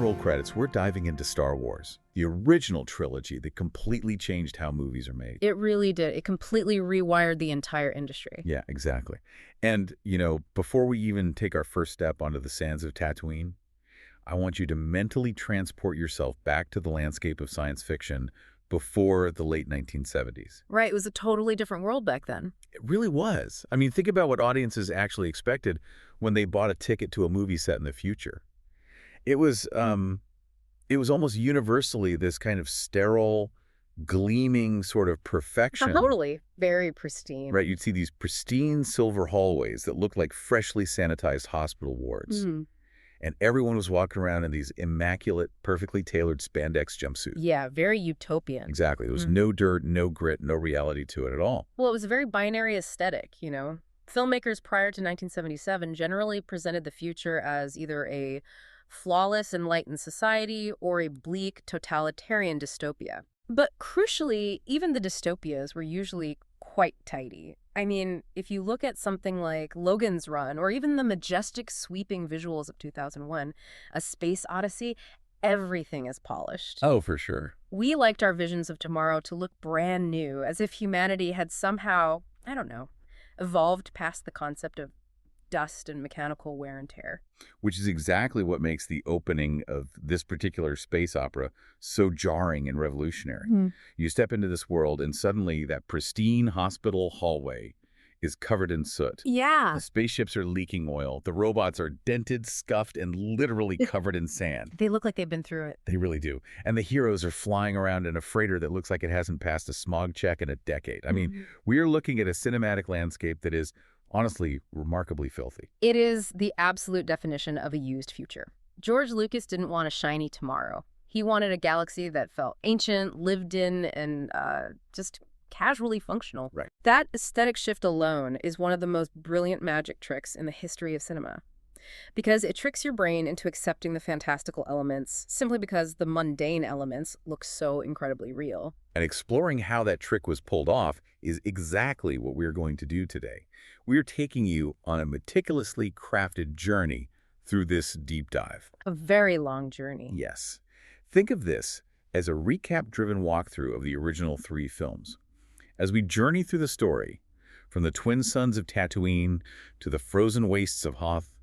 roll credits, we're diving into Star Wars, the original trilogy that completely changed how movies are made. It really did. It completely rewired the entire industry. Yeah, exactly. And, before we even take our first step onto the sands of Tatooine, I want you to mentally transport yourself back to the landscape of science fiction before the late 1970s. Right, it was a totally different world back then. It really was. I mean, think about what audiences actually expected when they bought a ticket to a movie set in the future. It was almost universally this kind of sterile, gleaming sort of perfection. Totally. Very pristine. Right, you'd see these pristine silver hallways that looked like freshly sanitized hospital wards. And everyone was walking around in these immaculate, perfectly tailored spandex jumpsuits. Yeah, very utopian. Exactly. There was no dirt, no grit, no reality to it at all. Well, it was a very binary aesthetic, Filmmakers prior to 1977 generally presented the future as either a flawless, enlightened society or a bleak, totalitarian dystopia. But crucially, even the dystopias were usually quite tidy. I mean, if you look at something like Logan's Run or even the majestic, sweeping visuals of 2001, A Space Odyssey, everything is polished. Oh, for sure. We liked our visions of tomorrow to look brand new, as if humanity had somehow, evolved past the concept of dust and mechanical wear and tear. Which is exactly what makes the opening of this particular space opera so jarring and revolutionary. You step into this world and suddenly that pristine hospital hallway is covered in soot. Yeah. The spaceships are leaking oil. The robots are dented, scuffed, and literally covered in sand. They look like they've been through it. They really do. And the heroes are flying around in a freighter that looks like it hasn't passed a smog check in a decade. I mean, we're looking at a cinematic landscape that is honestly remarkably filthy. It is the absolute definition of a used future. George Lucas didn't want a shiny tomorrow. He wanted a galaxy that felt ancient, lived in, and just casually functional. Right. That aesthetic shift alone is one of the most brilliant magic tricks in the history of cinema. Because it tricks your brain into accepting the fantastical elements simply because the mundane elements look so incredibly real. And exploring how that trick was pulled off is exactly what we're going to do today. We're taking you on a meticulously crafted journey through this deep dive. A very long journey. Yes. Think of this as a recap-driven walkthrough of the original 3 films. As we journey through the story, from the twin suns of Tatooine to the frozen wastes of Hoth,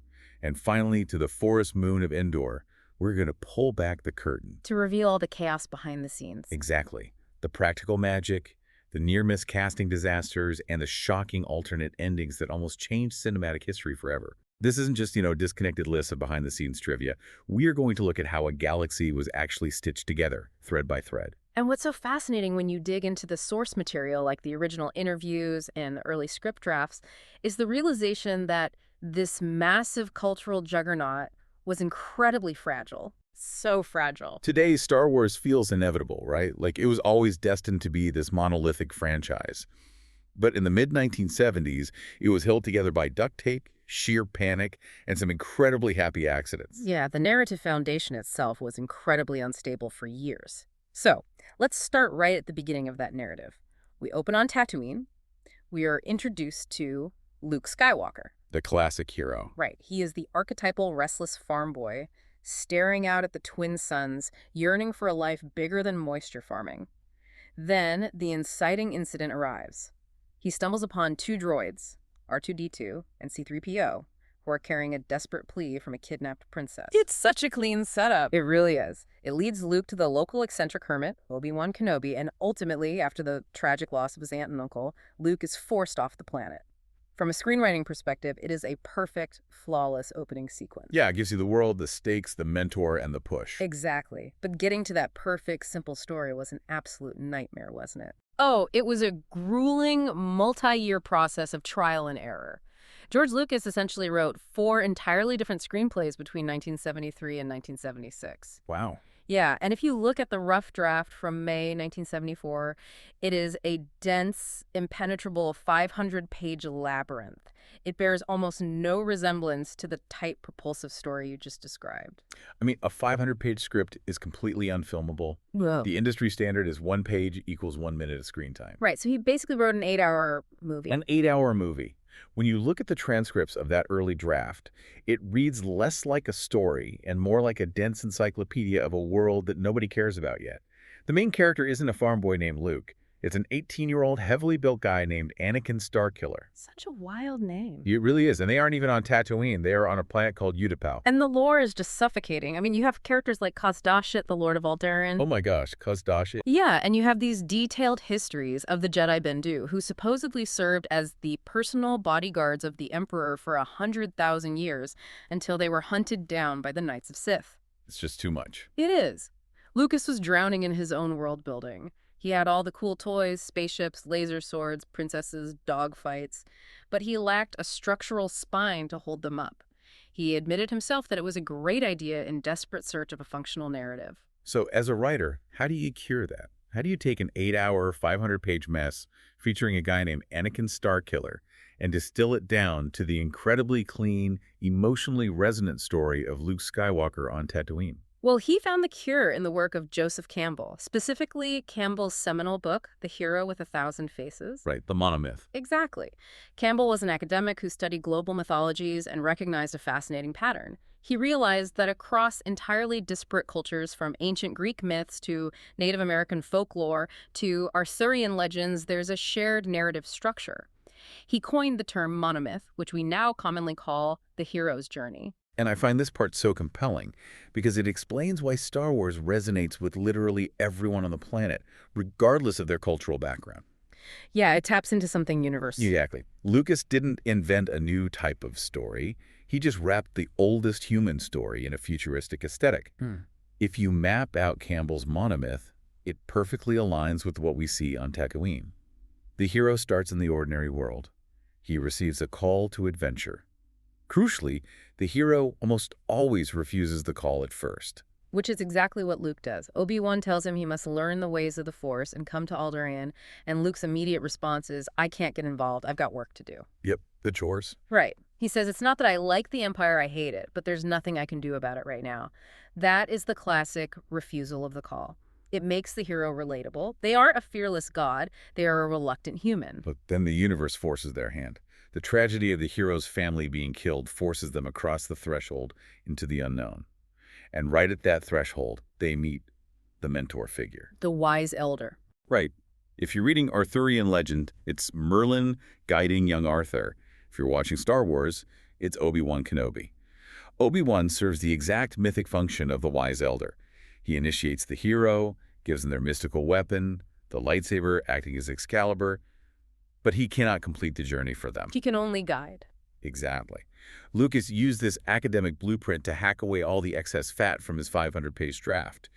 and finally to the forest moon of Endor, we're going to pull back the curtain. To reveal all the chaos behind the scenes. Exactly. The practical magic, the near-miss casting disasters, and the shocking alternate endings that almost changed cinematic history forever. This isn't just, a disconnected list of behind-the-scenes trivia. We are going to look at how a galaxy was actually stitched together, thread by thread. And what's so fascinating when you dig into the source material, like the original interviews and the early script drafts, is the realization that this massive cultural juggernaut was incredibly fragile. So fragile. Today, Star Wars feels inevitable, right? Like it was always destined to be this monolithic franchise. But in the mid-1970s, it was held together by duct tape, sheer panic, and some incredibly happy accidents. Yeah, the narrative foundation itself was incredibly unstable for years. So, let's start right at the beginning of that narrative. We open on Tatooine. We are introduced to Luke Skywalker. The classic hero. Right. He is the archetypal restless farm boy, staring out at the twin suns, yearning for a life bigger than moisture farming. Then, the inciting incident arrives. He stumbles upon 2 droids, R2-D2 and C-3PO, who are carrying a desperate plea from a kidnapped princess. It's such a clean setup. It really is. It leads Luke to the local eccentric hermit, Obi-Wan Kenobi, and ultimately, after the tragic loss of his aunt and uncle, Luke is forced off the planet. From a screenwriting perspective, it is a perfect, flawless opening sequence. Yeah, it gives you the world, the stakes, the mentor, and the push. Exactly. But getting to that perfect, simple story was an absolute nightmare, wasn't it? Oh, it was a grueling, multi-year process of trial and error. George Lucas essentially wrote 4 entirely different screenplays between 1973 and 1976. Wow. Yeah, and if you look at the rough draft from May 1974, it is a dense, impenetrable 500-page labyrinth. It bears almost no resemblance to the tight, propulsive story you just described. I mean, a 500-page script is completely unfilmable. Whoa. The industry standard is 1 page equals 1 minute of screen time. Right, so he basically wrote an 8-hour movie. An 8-hour movie. When you look at the transcripts of that early draft, it reads less like a story and more like a dense encyclopedia of a world that nobody cares about yet. The main character isn't a farm boy named Luke. It's an 18-year-old heavily built guy named Anakin Starkiller. Such a wild name. It really is, and they aren't even on Tatooine. They are on a planet called Utapau. And the lore is just suffocating. I mean, you have characters like Kazdashit, the Lord of Alderaan. Oh my gosh, Kazdashit. Yeah, and you have these detailed histories of the Jedi Bendu, who supposedly served as the personal bodyguards of the Emperor for 100,000 years until they were hunted down by the Knights of Sith. It's just too much. It is. Lucas was drowning in his own world building. He had all the cool toys, spaceships, laser swords, princesses, dogfights, but he lacked a structural spine to hold them up. He admitted himself that it was a great idea in desperate search of a functional narrative. So as a writer, how do you cure that? How do you take an 8-hour, 500-page mess featuring a guy named Anakin Starkiller and distill it down to the incredibly clean, emotionally resonant story of Luke Skywalker on Tatooine? Well, he found the cure in the work of Joseph Campbell, specifically Campbell's seminal book, The Hero with a Thousand Faces. Right, the monomyth. Exactly. Campbell was an academic who studied global mythologies and recognized a fascinating pattern. He realized that across entirely disparate cultures, from ancient Greek myths to Native American folklore to Arthurian legends, there's a shared narrative structure. He coined the term monomyth, which we now commonly call the hero's journey. And I find this part so compelling because it explains why Star Wars resonates with literally everyone on the planet, regardless of their cultural background. Yeah, it taps into something universal. Exactly. Lucas didn't invent a new type of story. He just wrapped the oldest human story in a futuristic aesthetic. If you map out Campbell's monomyth, it perfectly aligns with what we see on Tatooine. The hero starts in the ordinary world. He receives a call to adventure. Crucially, the hero almost always refuses the call at first. Which is exactly what Luke does. Obi-Wan tells him he must learn the ways of the Force and come to Alderaan, and Luke's immediate response is, I can't get involved, I've got work to do. Yep, the chores. Right. He says, it's not that I like the Empire, I hate it, but there's nothing I can do about it right now. That is the classic refusal of the call. It makes the hero relatable. They aren't a fearless god, they are a reluctant human. But then the universe forces their hand. The tragedy of the hero's family being killed forces them across the threshold into the unknown. And right at that threshold, they meet the mentor figure. The wise elder. Right. If you're reading Arthurian legend, it's Merlin guiding young Arthur. If you're watching Star Wars, it's Obi-Wan Kenobi. Obi-Wan serves the exact mythic function of the wise elder. He initiates the hero, gives them their mystical weapon, the lightsaber acting as Excalibur, but he cannot complete the journey for them. He can only guide. Exactly. Lucas used this academic blueprint to hack away all the excess fat from his 500-page draft.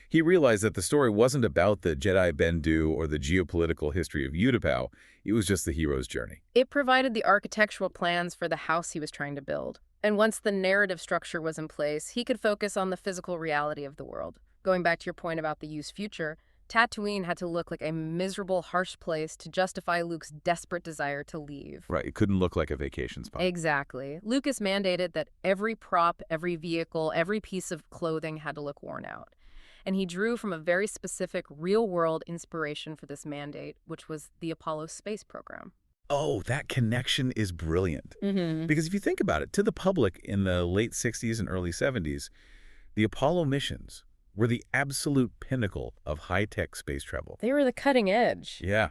He realized that the story wasn't about the Jedi Bendu or the geopolitical history of Utapau. It was just the hero's journey. It provided the architectural plans for the house he was trying to build. And once the narrative structure was in place, he could focus on the physical reality of the world. Going back to your point about the used future, Tatooine had to look like a miserable, harsh place to justify Luke's desperate desire to leave. Right, it couldn't look like a vacation spot. Exactly. Lucas mandated that every prop, every vehicle, every piece of clothing had to look worn out. And he drew from a very specific real-world inspiration for this mandate, which was the Apollo space program. Oh, that connection is brilliant. Mm-hmm. Because if you think about it, to the public in the late 60s and early 70s, the Apollo missions were the absolute pinnacle of high-tech space travel. They were the cutting edge. Yeah.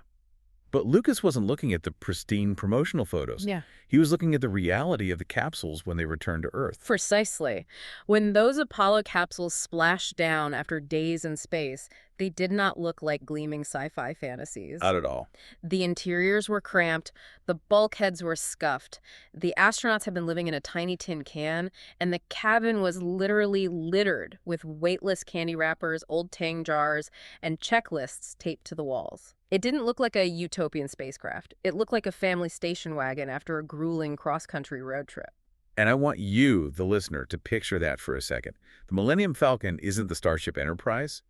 But Lucas wasn't looking at the pristine promotional photos. Yeah. He was looking at the reality of the capsules when they returned to Earth. Precisely. When those Apollo capsules splashed down after days in space, they did not look like gleaming sci-fi fantasies. Not at all. The interiors were cramped, the bulkheads were scuffed, the astronauts had been living in a tiny tin can, and the cabin was literally littered with weightless candy wrappers, old Tang jars, and checklists taped to the walls. It didn't look like a utopian spacecraft. It looked like a family station wagon after a grueling cross-country road trip. And I want you, the listener, to picture that for a second. The Millennium Falcon isn't the Starship Enterprise.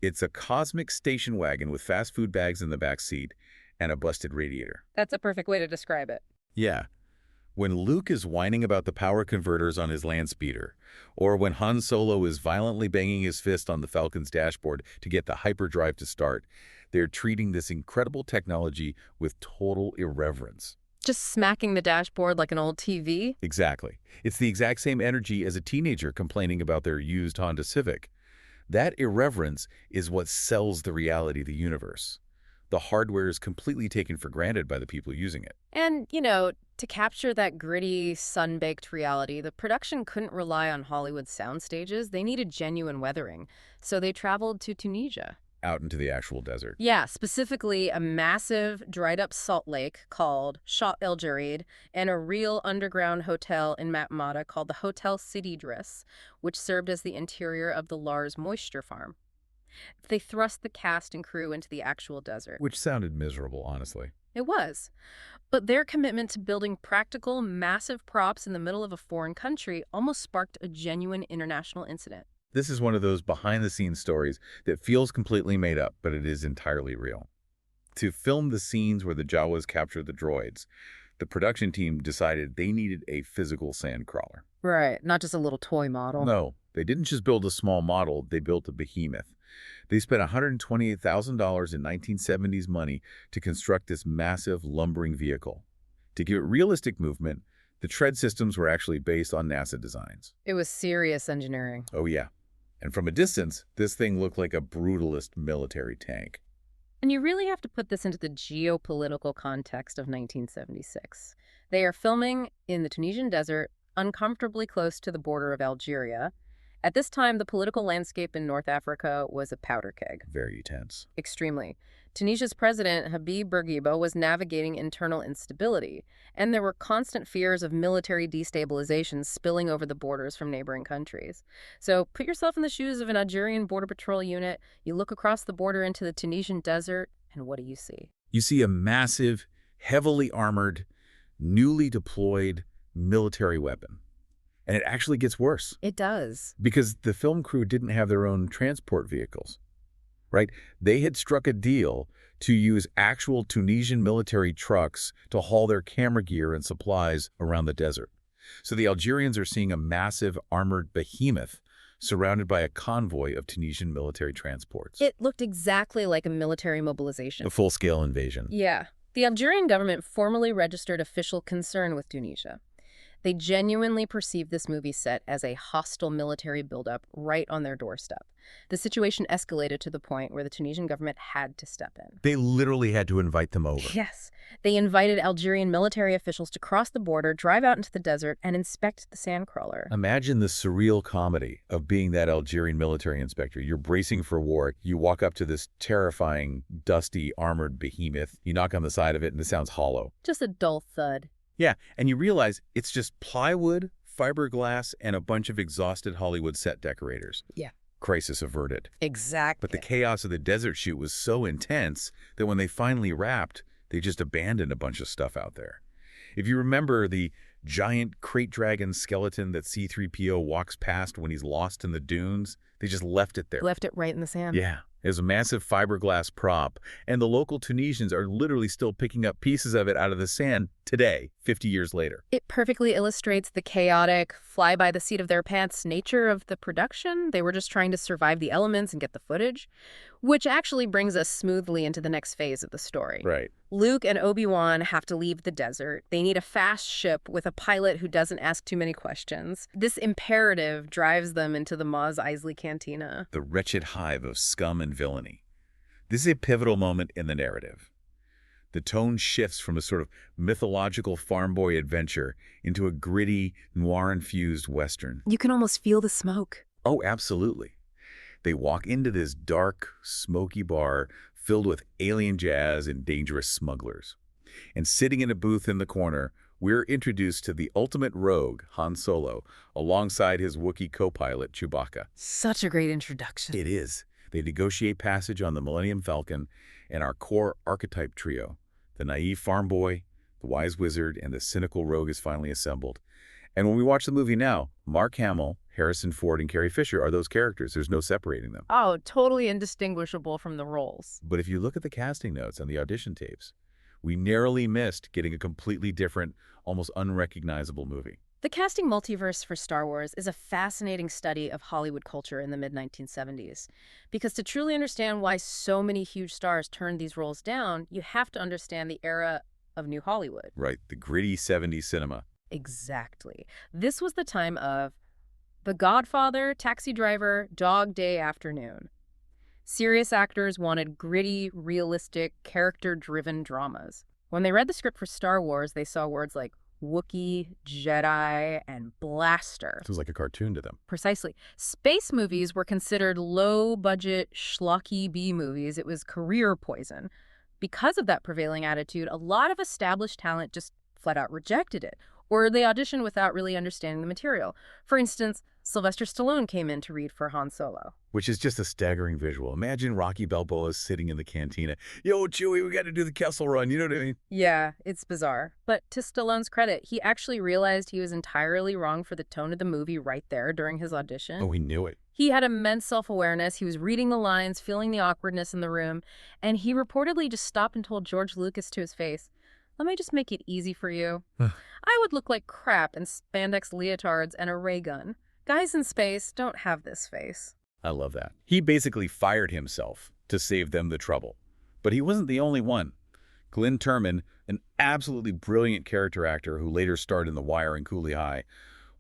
It's a cosmic station wagon with fast food bags in the back seat and a busted radiator. That's a perfect way to describe it. Yeah. When Luke is whining about the power converters on his land speeder, or when Han Solo is violently banging his fist on the Falcon's dashboard to get the hyperdrive to start, they're treating this incredible technology with total irreverence. Just smacking the dashboard like an old TV? Exactly. It's the exact same energy as a teenager complaining about their used Honda Civic. That irreverence is what sells the reality of the universe. The hardware is completely taken for granted by the people using it. And, to capture that gritty, sun-baked reality, the production couldn't rely on Hollywood sound stages. They needed genuine weathering. So they traveled to Tunisia. Out into the actual desert. Yeah, specifically a massive dried-up salt lake called Shot El Jarid and a real underground hotel in Matmata called the Hotel City Driss, which served as the interior of the Lars moisture farm. They thrust the cast and crew into the actual desert. Which sounded miserable, honestly. It was. But their commitment to building practical, massive props in the middle of a foreign country almost sparked a genuine international incident. This is one of those behind-the-scenes stories that feels completely made up, but it is entirely real. To film the scenes where the Jawas captured the droids, the production team decided they needed a physical sandcrawler. Right, not just a little toy model. No, they didn't just build a small model, they built a behemoth. They spent $128,000 in 1970s money to construct this massive, lumbering vehicle. To give it realistic movement, the tread systems were actually based on NASA designs. It was serious engineering. Oh yeah. And from a distance, this thing looked like a brutalist military tank. And you really have to put this into the geopolitical context of 1976. They are filming in the Tunisian desert, uncomfortably close to the border of Algeria. At this time, the political landscape in North Africa was a powder keg. Very tense. Extremely. Tunisia's president, Habib Bourguiba, was navigating internal instability, and there were constant fears of military destabilization spilling over the borders from neighboring countries. So put yourself in the shoes of an Algerian border patrol unit, you look across the border into the Tunisian desert, and what do you see? You see a massive, heavily armored, newly deployed military weapon. And it actually gets worse. It does. Because the film crew didn't have their own transport vehicles, right? They had struck a deal to use actual Tunisian military trucks to haul their camera gear and supplies around the desert. So the Algerians are seeing a massive armored behemoth surrounded by a convoy of Tunisian military transports. It looked exactly like a military mobilization. A full-scale invasion. Yeah. The Algerian government formally registered official concern with Tunisia. They genuinely perceived this movie set as a hostile military buildup right on their doorstep. The situation escalated to the point where the Tunisian government had to step in. They literally had to invite them over. Yes. They invited Algerian military officials to cross the border, drive out into the desert, and inspect the sandcrawler. Imagine the surreal comedy of being that Algerian military inspector. You're bracing for war. You walk up to this terrifying, dusty, armored behemoth. You knock on the side of it, and it sounds hollow. Just a dull thud. Yeah, and you realize it's just plywood, fiberglass, and a bunch of exhausted Hollywood set decorators. Yeah. Crisis averted. Exactly. But the chaos of the desert shoot was so intense that when they finally wrapped, they just abandoned a bunch of stuff out there. If you remember the giant crate dragon skeleton that C-3PO walks past when he's lost in the dunes, they just left it there. Left it right in the sand. Yeah. It was a massive fiberglass prop, and the local Tunisians are literally still picking up pieces of it out of the sand today, 50 years later. It perfectly illustrates the chaotic, fly-by-the-seat-of-their-pants nature of the production. They were just trying to survive the elements and get the footage, which actually brings us smoothly into the next phase of the story. Right. Luke and Obi-Wan have to leave the desert. They need a fast ship with a pilot who doesn't ask too many questions. This imperative drives them into the Mos Eisley Cantina. The wretched hive of scum and villainy. This is a pivotal moment in the narrative. The tone shifts from a sort of mythological farm boy adventure into a gritty, noir-infused Western. You can almost feel the smoke. Oh, absolutely. They walk into this dark, smoky bar filled with alien jazz and dangerous smugglers. And sitting in a booth in the corner, we're introduced to the ultimate rogue, Han Solo, alongside his Wookiee co-pilot, Chewbacca. Such a great introduction. It is. They negotiate passage on the Millennium Falcon, and our core archetype trio, the naive farm boy, the wise wizard, and the cynical rogue is finally assembled. And when we watch the movie now, Mark Hamill, Harrison Ford, and Carrie Fisher are those characters. There's no separating them. Oh, totally indistinguishable from the roles. But if you look at the casting notes and the audition tapes, we narrowly missed getting a completely different, almost unrecognizable movie. The casting multiverse for Star Wars is a fascinating study of Hollywood culture in the mid-1970s. Because to truly understand why so many huge stars turned these roles down, you have to understand the era of New Hollywood. Right, the gritty 70s cinema. Exactly. This was the time of The Godfather, Taxi Driver, Dog Day Afternoon. Serious actors wanted gritty, realistic, character-driven dramas. When they read the script for Star Wars, they saw words like Wookiee, Jedi, and blaster. Sounds like a cartoon to them. Precisely. Space movies were considered low-budget, schlocky B movies. It was career poison. Because of that prevailing attitude, a lot of established talent just flat out rejected it, or they auditioned without really understanding the material. For instance, Sylvester Stallone came in to read for Han Solo. Which is just a staggering visual. Imagine Rocky Balboa sitting in the cantina. Yo, Chewie, we got to do the Kessel Run. You know what I mean? Yeah, it's bizarre. But to Stallone's credit, he actually realized he was entirely wrong for the tone of the movie right there during his audition. Oh, he knew it. He had immense self-awareness. He was reading the lines, feeling the awkwardness in the room, and he reportedly just stopped and told George Lucas to his face, "Let me just make it easy for you. I would look like crap in spandex leotards and a ray gun. Guys in space don't have this face." I love that. He basically fired himself to save them the trouble. But he wasn't the only one. Glenn Turman, an absolutely brilliant character actor who later starred in The Wire and Cooley High,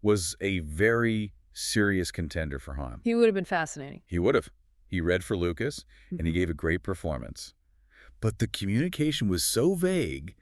was a very serious contender for Han. He would have been fascinating. He would have. He read for Lucas, and he gave a great performance. But the communication was so vague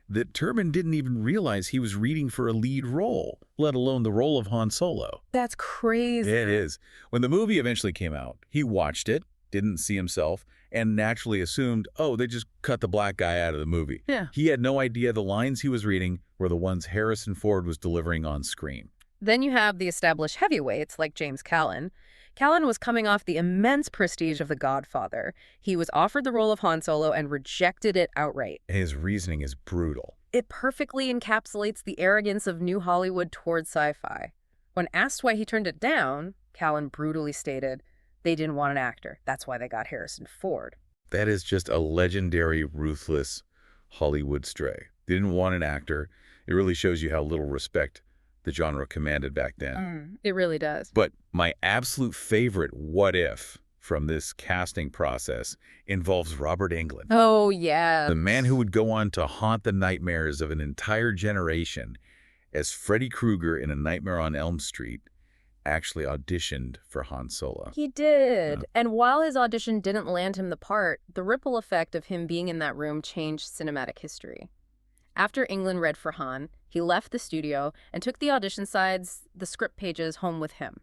that Turman didn't even realize he was reading for a lead role, let alone the role of Han Solo. That's crazy. It is. When the movie eventually came out, he watched it, didn't see himself, and naturally assumed, oh, they just cut the black guy out of the movie. Yeah. He had no idea the lines he was reading were the ones Harrison Ford was delivering on screen. Then you have the established heavyweights like James Caan. Caan was coming off the immense prestige of The Godfather. He was offered the role of Han Solo and rejected it outright. His reasoning is brutal. It perfectly encapsulates the arrogance of New Hollywood toward sci-fi. When asked why he turned it down, Caan brutally stated, "They didn't want an actor. That's why they got Harrison Ford." That is just a legendary, ruthless Hollywood stray. They didn't want an actor. It really shows you how little respect the genre commanded back then. It really does. But my absolute favorite what if from this casting process involves Robert Englund. Oh, yeah. The man who would go on to haunt the nightmares of an entire generation as Freddy Krueger in A Nightmare on Elm Street actually auditioned for Han Solo. He did. Yeah. And while his audition didn't land him the part, the ripple effect of him being in that room changed cinematic history. After Englund read for Han, he left the studio and took the audition sides, the script pages, home with him.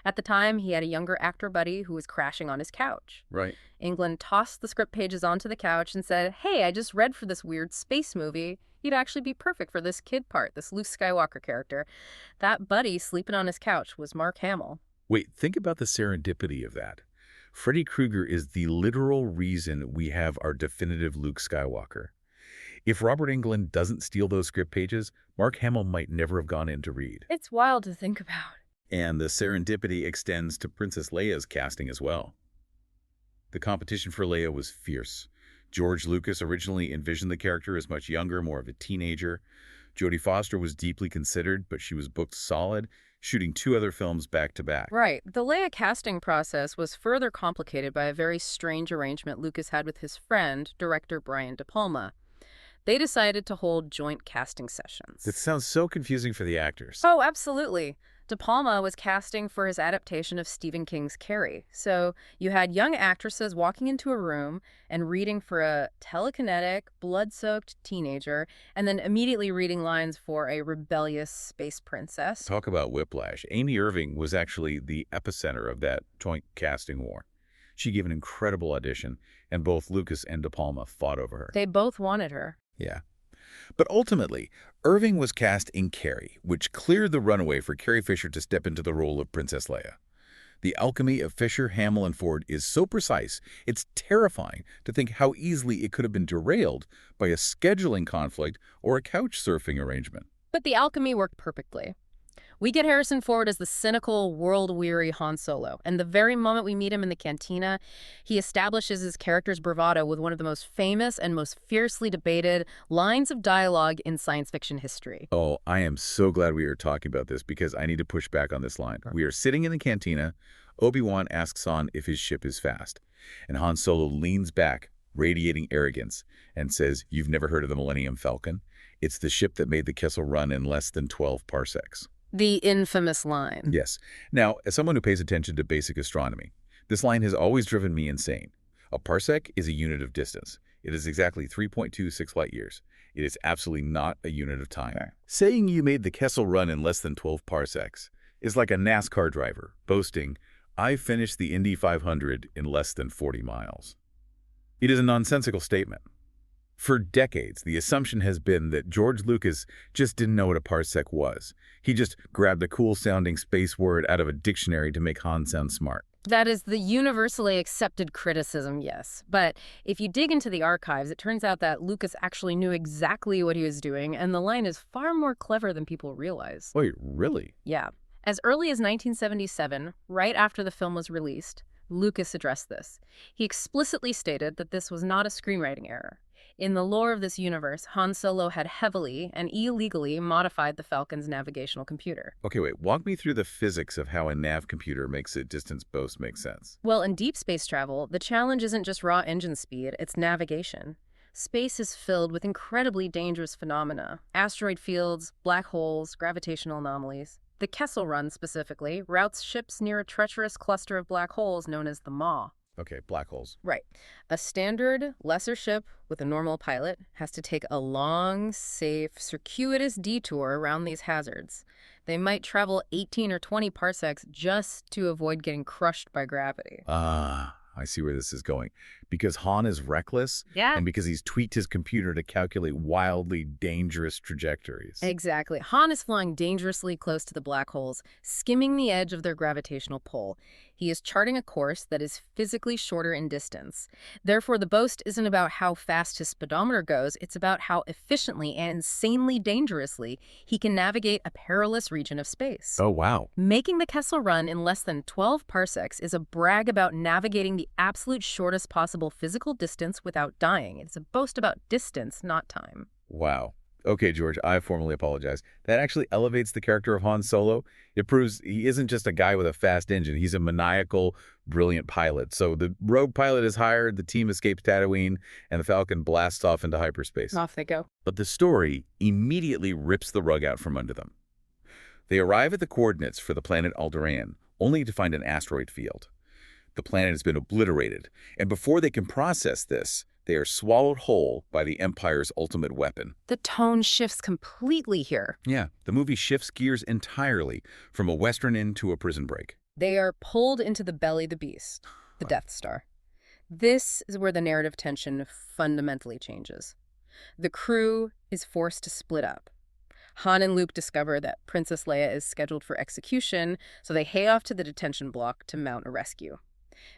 At the time, he had a younger actor buddy who was crashing on his couch. Right. Englund tossed the script pages onto the couch and said, "Hey, I just read for this weird space movie. You'd actually be perfect for this kid part, this Luke Skywalker character." That buddy sleeping on his couch was Mark Hamill. Wait, think about the serendipity of that. Freddy Krueger is the literal reason we have our definitive Luke Skywalker. If Robert Englund doesn't steal those script pages, Mark Hamill might never have gone in to read. It's wild to think about. And the serendipity extends to Princess Leia's casting as well. The competition for Leia was fierce. George Lucas originally envisioned the character as much younger, more of a teenager. Jodie Foster was deeply considered, but she was booked solid, shooting 2 other films back-to-back. Right. The Leia casting process was further complicated by a very strange arrangement Lucas had with his friend, director Brian De Palma. They decided to hold joint casting sessions. That sounds so confusing for the actors. Oh, absolutely. De Palma was casting for his adaptation of Stephen King's Carrie. So you had young actresses walking into a room and reading for a telekinetic, blood-soaked teenager, and then immediately reading lines for a rebellious space princess. Talk about whiplash. Amy Irving was actually the epicenter of that joint casting war. She gave an incredible audition, and both Lucas and De Palma fought over her. They both wanted her. Yeah. But ultimately, Irving was cast in Carrie, which cleared the runway for Carrie Fisher to step into the role of Princess Leia. The alchemy of Fisher, Hamill, and Ford is so precise, it's terrifying to think how easily it could have been derailed by a scheduling conflict or a couch surfing arrangement. But the alchemy worked perfectly. We get Harrison Ford as the cynical, world-weary Han Solo, and the very moment we meet him in the cantina, he establishes his character's bravado with one of the most famous and most fiercely debated lines of dialogue in science fiction history. Oh, I am so glad we are talking about this because I need to push back on this line. We are sitting in the cantina. Obi-Wan asks Han if his ship is fast, and Han Solo leans back, radiating arrogance, and says, "You've never heard of the Millennium Falcon? It's the ship that made the Kessel Run in less than 12 parsecs." The infamous line. Yes. Now, as someone who pays attention to basic astronomy, this line has always driven me insane. A parsec is a unit of distance. It is exactly 3.26 light years. It is absolutely not a unit of time. Okay. Saying you made the Kessel Run in less than 12 parsecs is like a NASCAR driver boasting, "I finished the Indy 500 in less than 40 miles." It is a nonsensical statement. For decades, the assumption has been that George Lucas just didn't know what a parsec was. He just grabbed a cool-sounding space word out of a dictionary to make Han sound smart. That is the universally accepted criticism, yes. But if you dig into the archives, it turns out that Lucas actually knew exactly what he was doing, and the line is far more clever than people realize. Wait, really? Yeah. As early as 1977, right after the film was released, Lucas addressed this. He explicitly stated that this was not a screenwriting error. In the lore of this universe, Han Solo had heavily and illegally modified the Falcon's navigational computer. Okay, wait, walk me through the physics of how a nav computer makes a distance boast make sense. Well, in deep space travel, the challenge isn't just raw engine speed, it's navigation. Space is filled with incredibly dangerous phenomena: asteroid fields, black holes, gravitational anomalies. The Kessel Run, specifically, routes ships near a treacherous cluster of black holes known as the Maw. Okay, black holes. Right. A standard, lesser ship with a normal pilot has to take a long, safe, circuitous detour around these hazards. They might travel 18 or 20 parsecs just to avoid getting crushed by gravity. Ah, I see where this is going. Because Han is reckless, Yeah. and because he's tweaked his computer to calculate wildly dangerous trajectories. Exactly. Han is flying dangerously close to the black holes, skimming the edge of their gravitational pull. He is charting a course that is physically shorter in distance. Therefore, the boast isn't about how fast his speedometer goes, it's about how efficiently and insanely dangerously he can navigate a perilous region of space. Oh, wow. Making the Kessel Run in less than 12 parsecs is a brag about navigating the absolute shortest possible physical distance without dying. It's a boast about distance, not time. Wow. Okay, George, I formally apologize. That actually elevates the character of Han Solo. It proves he isn't just a guy with a fast engine. He's a maniacal, brilliant pilot. So the rogue pilot is hired, the team escapes Tatooine, and the Falcon blasts off into hyperspace. Off they go. But the story immediately rips the rug out from under them. They arrive at the coordinates for the planet Alderaan, only to find an asteroid field. The planet has been obliterated, and before they can process this, they are swallowed whole by the Empire's ultimate weapon. The tone shifts completely here. Yeah, the movie shifts gears entirely from a Western end to a prison break. They are pulled into the belly of the beast, the Death Star. This is where the narrative tension fundamentally changes. The crew is forced to split up. Han and Luke discover that Princess Leia is scheduled for execution, so they head off to the detention block to mount a rescue.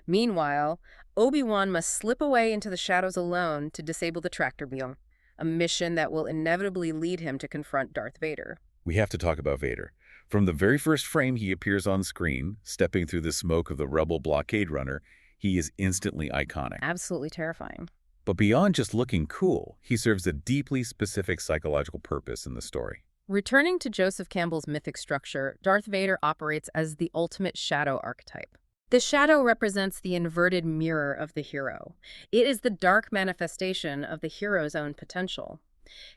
Meanwhile, Obi-Wan must slip away into the shadows alone to disable the tractor beam, a mission that will inevitably lead him to confront Darth Vader. We have to talk about Vader. From the very first frame he appears on screen, stepping through the smoke of the rebel blockade runner, he is instantly iconic. Absolutely terrifying. But beyond just looking cool, he serves a deeply specific psychological purpose in the story. Returning to Joseph Campbell's mythic structure, Darth Vader operates as the ultimate shadow archetype. The shadow represents the inverted mirror of the hero. It is the dark manifestation of the hero's own potential.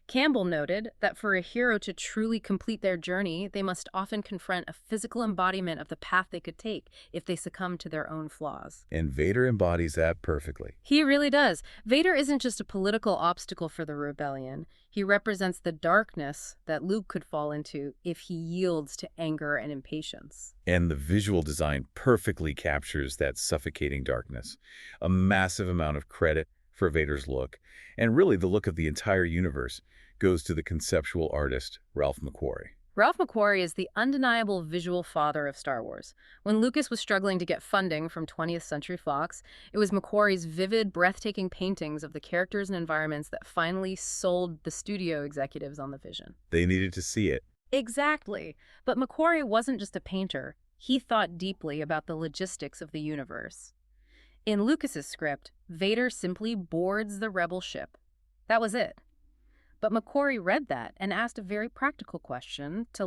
Campbell noted that for a hero to truly complete their journey, they must often confront a physical embodiment of the path they could take if they succumb to their own flaws. And Vader embodies that perfectly. He really does. Vader isn't just a political obstacle for the rebellion. He represents the darkness that Luke could fall into if he yields to anger and impatience. And the visual design perfectly captures that suffocating darkness. A massive amount of credit for Vader's look, and really the look of the entire universe, goes to the conceptual artist Ralph McQuarrie. Ralph McQuarrie is the undeniable visual father of Star Wars. When Lucas was struggling to get funding from 20th Century Fox, it was McQuarrie's vivid, breathtaking paintings of the characters and environments that finally sold the studio executives on the vision. They needed to see it. Exactly. But McQuarrie wasn't just a painter. He thought deeply about the logistics of the universe. In Lucas's script, Vader simply boards the rebel ship. That was it. But McQuarrie read that and asked a very practical question to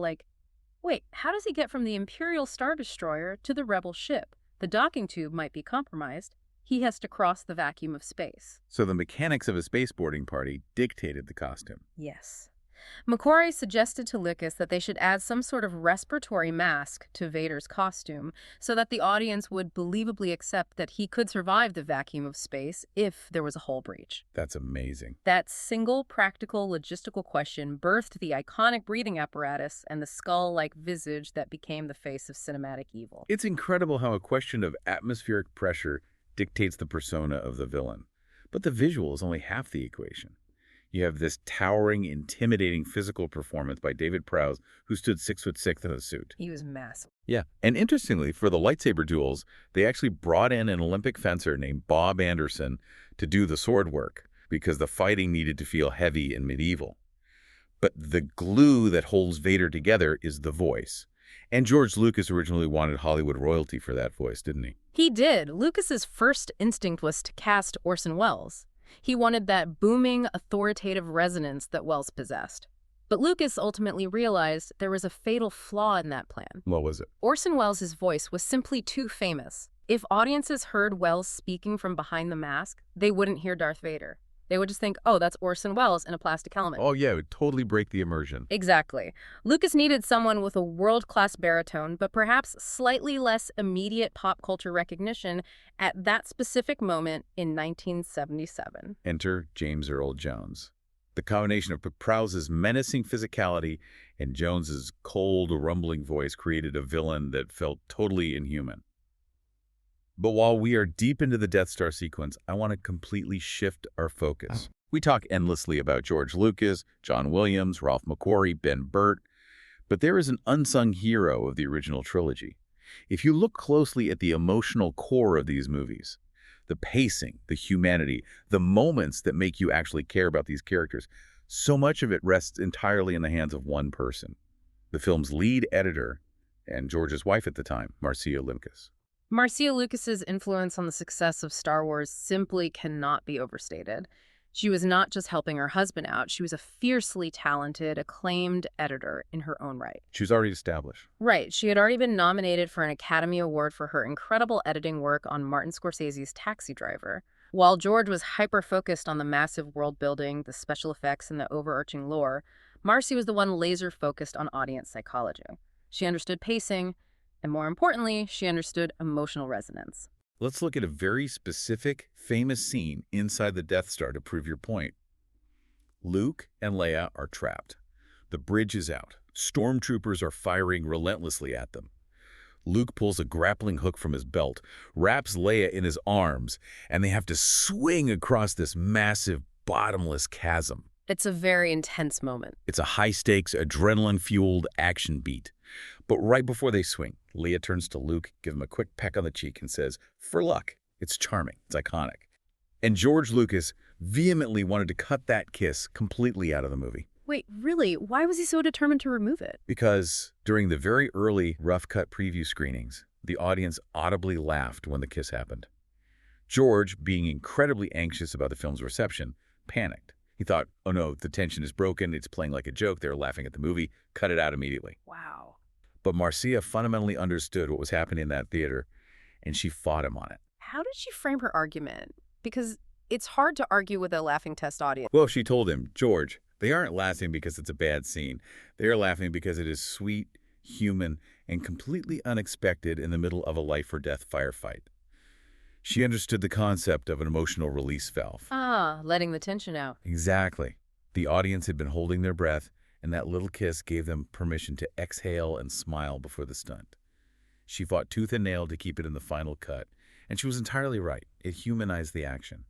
wait, how does he get from the Imperial Star Destroyer to the rebel ship? The docking tube might be compromised. He has to cross the vacuum of space. So the mechanics of a spaceboarding party dictated the costume. Yes. McQuarrie suggested to Lucas that they should add some sort of respiratory mask to Vader's costume so that the audience would believably accept that he could survive the vacuum of space if there was a hull breach. That's amazing. That single practical logistical question birthed the iconic breathing apparatus and the skull-like visage that became the face of cinematic evil. It's incredible how a question of atmospheric pressure dictates the persona of the villain. But the visual is only half the equation. You have this towering, intimidating physical performance by David Prowse, who stood 6'6" in a suit. He was massive. Yeah, and interestingly, for the lightsaber duels, they actually brought in an Olympic fencer named Bob Anderson to do the sword work because the fighting needed to feel heavy and medieval. But the glue that holds Vader together is the voice. And George Lucas originally wanted Hollywood royalty for that voice, didn't he? He did. Lucas's first instinct was to cast Orson Welles. He wanted that booming, authoritative resonance that Welles possessed. But Lucas ultimately realized there was a fatal flaw in that plan. What was it? Orson Welles' voice was simply too famous. If audiences heard Welles speaking from behind the mask, they wouldn't hear Darth Vader. They would just think, oh, that's Orson Welles in a plastic helmet. Oh, yeah, it would totally break the immersion. Exactly. Lucas needed someone with a world-class baritone, but perhaps slightly less immediate pop culture recognition at that specific moment in 1977. Enter James Earl Jones. The combination of Prowse's menacing physicality and Jones's cold, rumbling voice created a villain that felt totally inhuman. But while we are deep into the Death Star sequence, I want to completely shift our focus. We talk endlessly about George Lucas, John Williams, Ralph McQuarrie, Ben Burtt, but there is an unsung hero of the original trilogy. If you look closely at the emotional core of these movies, the pacing, the humanity, the moments that make you actually care about these characters, so much of it rests entirely in the hands of one person, the film's lead editor and George's wife at the time, Marcia Lucas. Marcia Lucas's influence on the success of Star Wars simply cannot be overstated. She was not just helping her husband out, she was a fiercely talented, acclaimed editor in her own right. She was already established. Right, she had already been nominated for an Academy Award for her incredible editing work on Martin Scorsese's Taxi Driver. While George was hyper-focused on the massive world building, the special effects, and the overarching lore, Marcia was the one laser-focused on audience psychology. She understood pacing, and more importantly, she understood emotional resonance. Let's look at a very specific, famous scene inside the Death Star to prove your point. Luke and Leia are trapped. The bridge is out. Stormtroopers are firing relentlessly at them. Luke pulls a grappling hook from his belt, wraps Leia in his arms, and they have to swing across this massive, bottomless chasm. It's a very intense moment. It's a high-stakes, adrenaline-fueled action beat. But right before they swing, Leia turns to Luke, gives him a quick peck on the cheek, and says, "For luck." It's charming. It's iconic. And George Lucas vehemently wanted to cut that kiss completely out of the movie. Wait, really? Why was he so determined to remove it? Because during the very early rough-cut preview screenings, the audience audibly laughed when the kiss happened. George, being incredibly anxious about the film's reception, panicked. He thought, oh no, the tension is broken, it's playing like a joke, they're laughing at the movie, cut it out immediately. Wow. But Marcia fundamentally understood what was happening in that theater, and she fought him on it. How did she frame her argument? Because it's hard to argue with a laughing test audience. Well, she told him, George, they aren't laughing because it's a bad scene. They are laughing because it is sweet, human, and completely unexpected in the middle of a life-or-death firefight. She understood the concept of an emotional release valve. Ah, letting the tension out. Exactly. The audience had been holding their breath, and that little kiss gave them permission to exhale and smile before the stunt. She fought tooth and nail to keep it in the final cut, and she was entirely right. It humanized the action.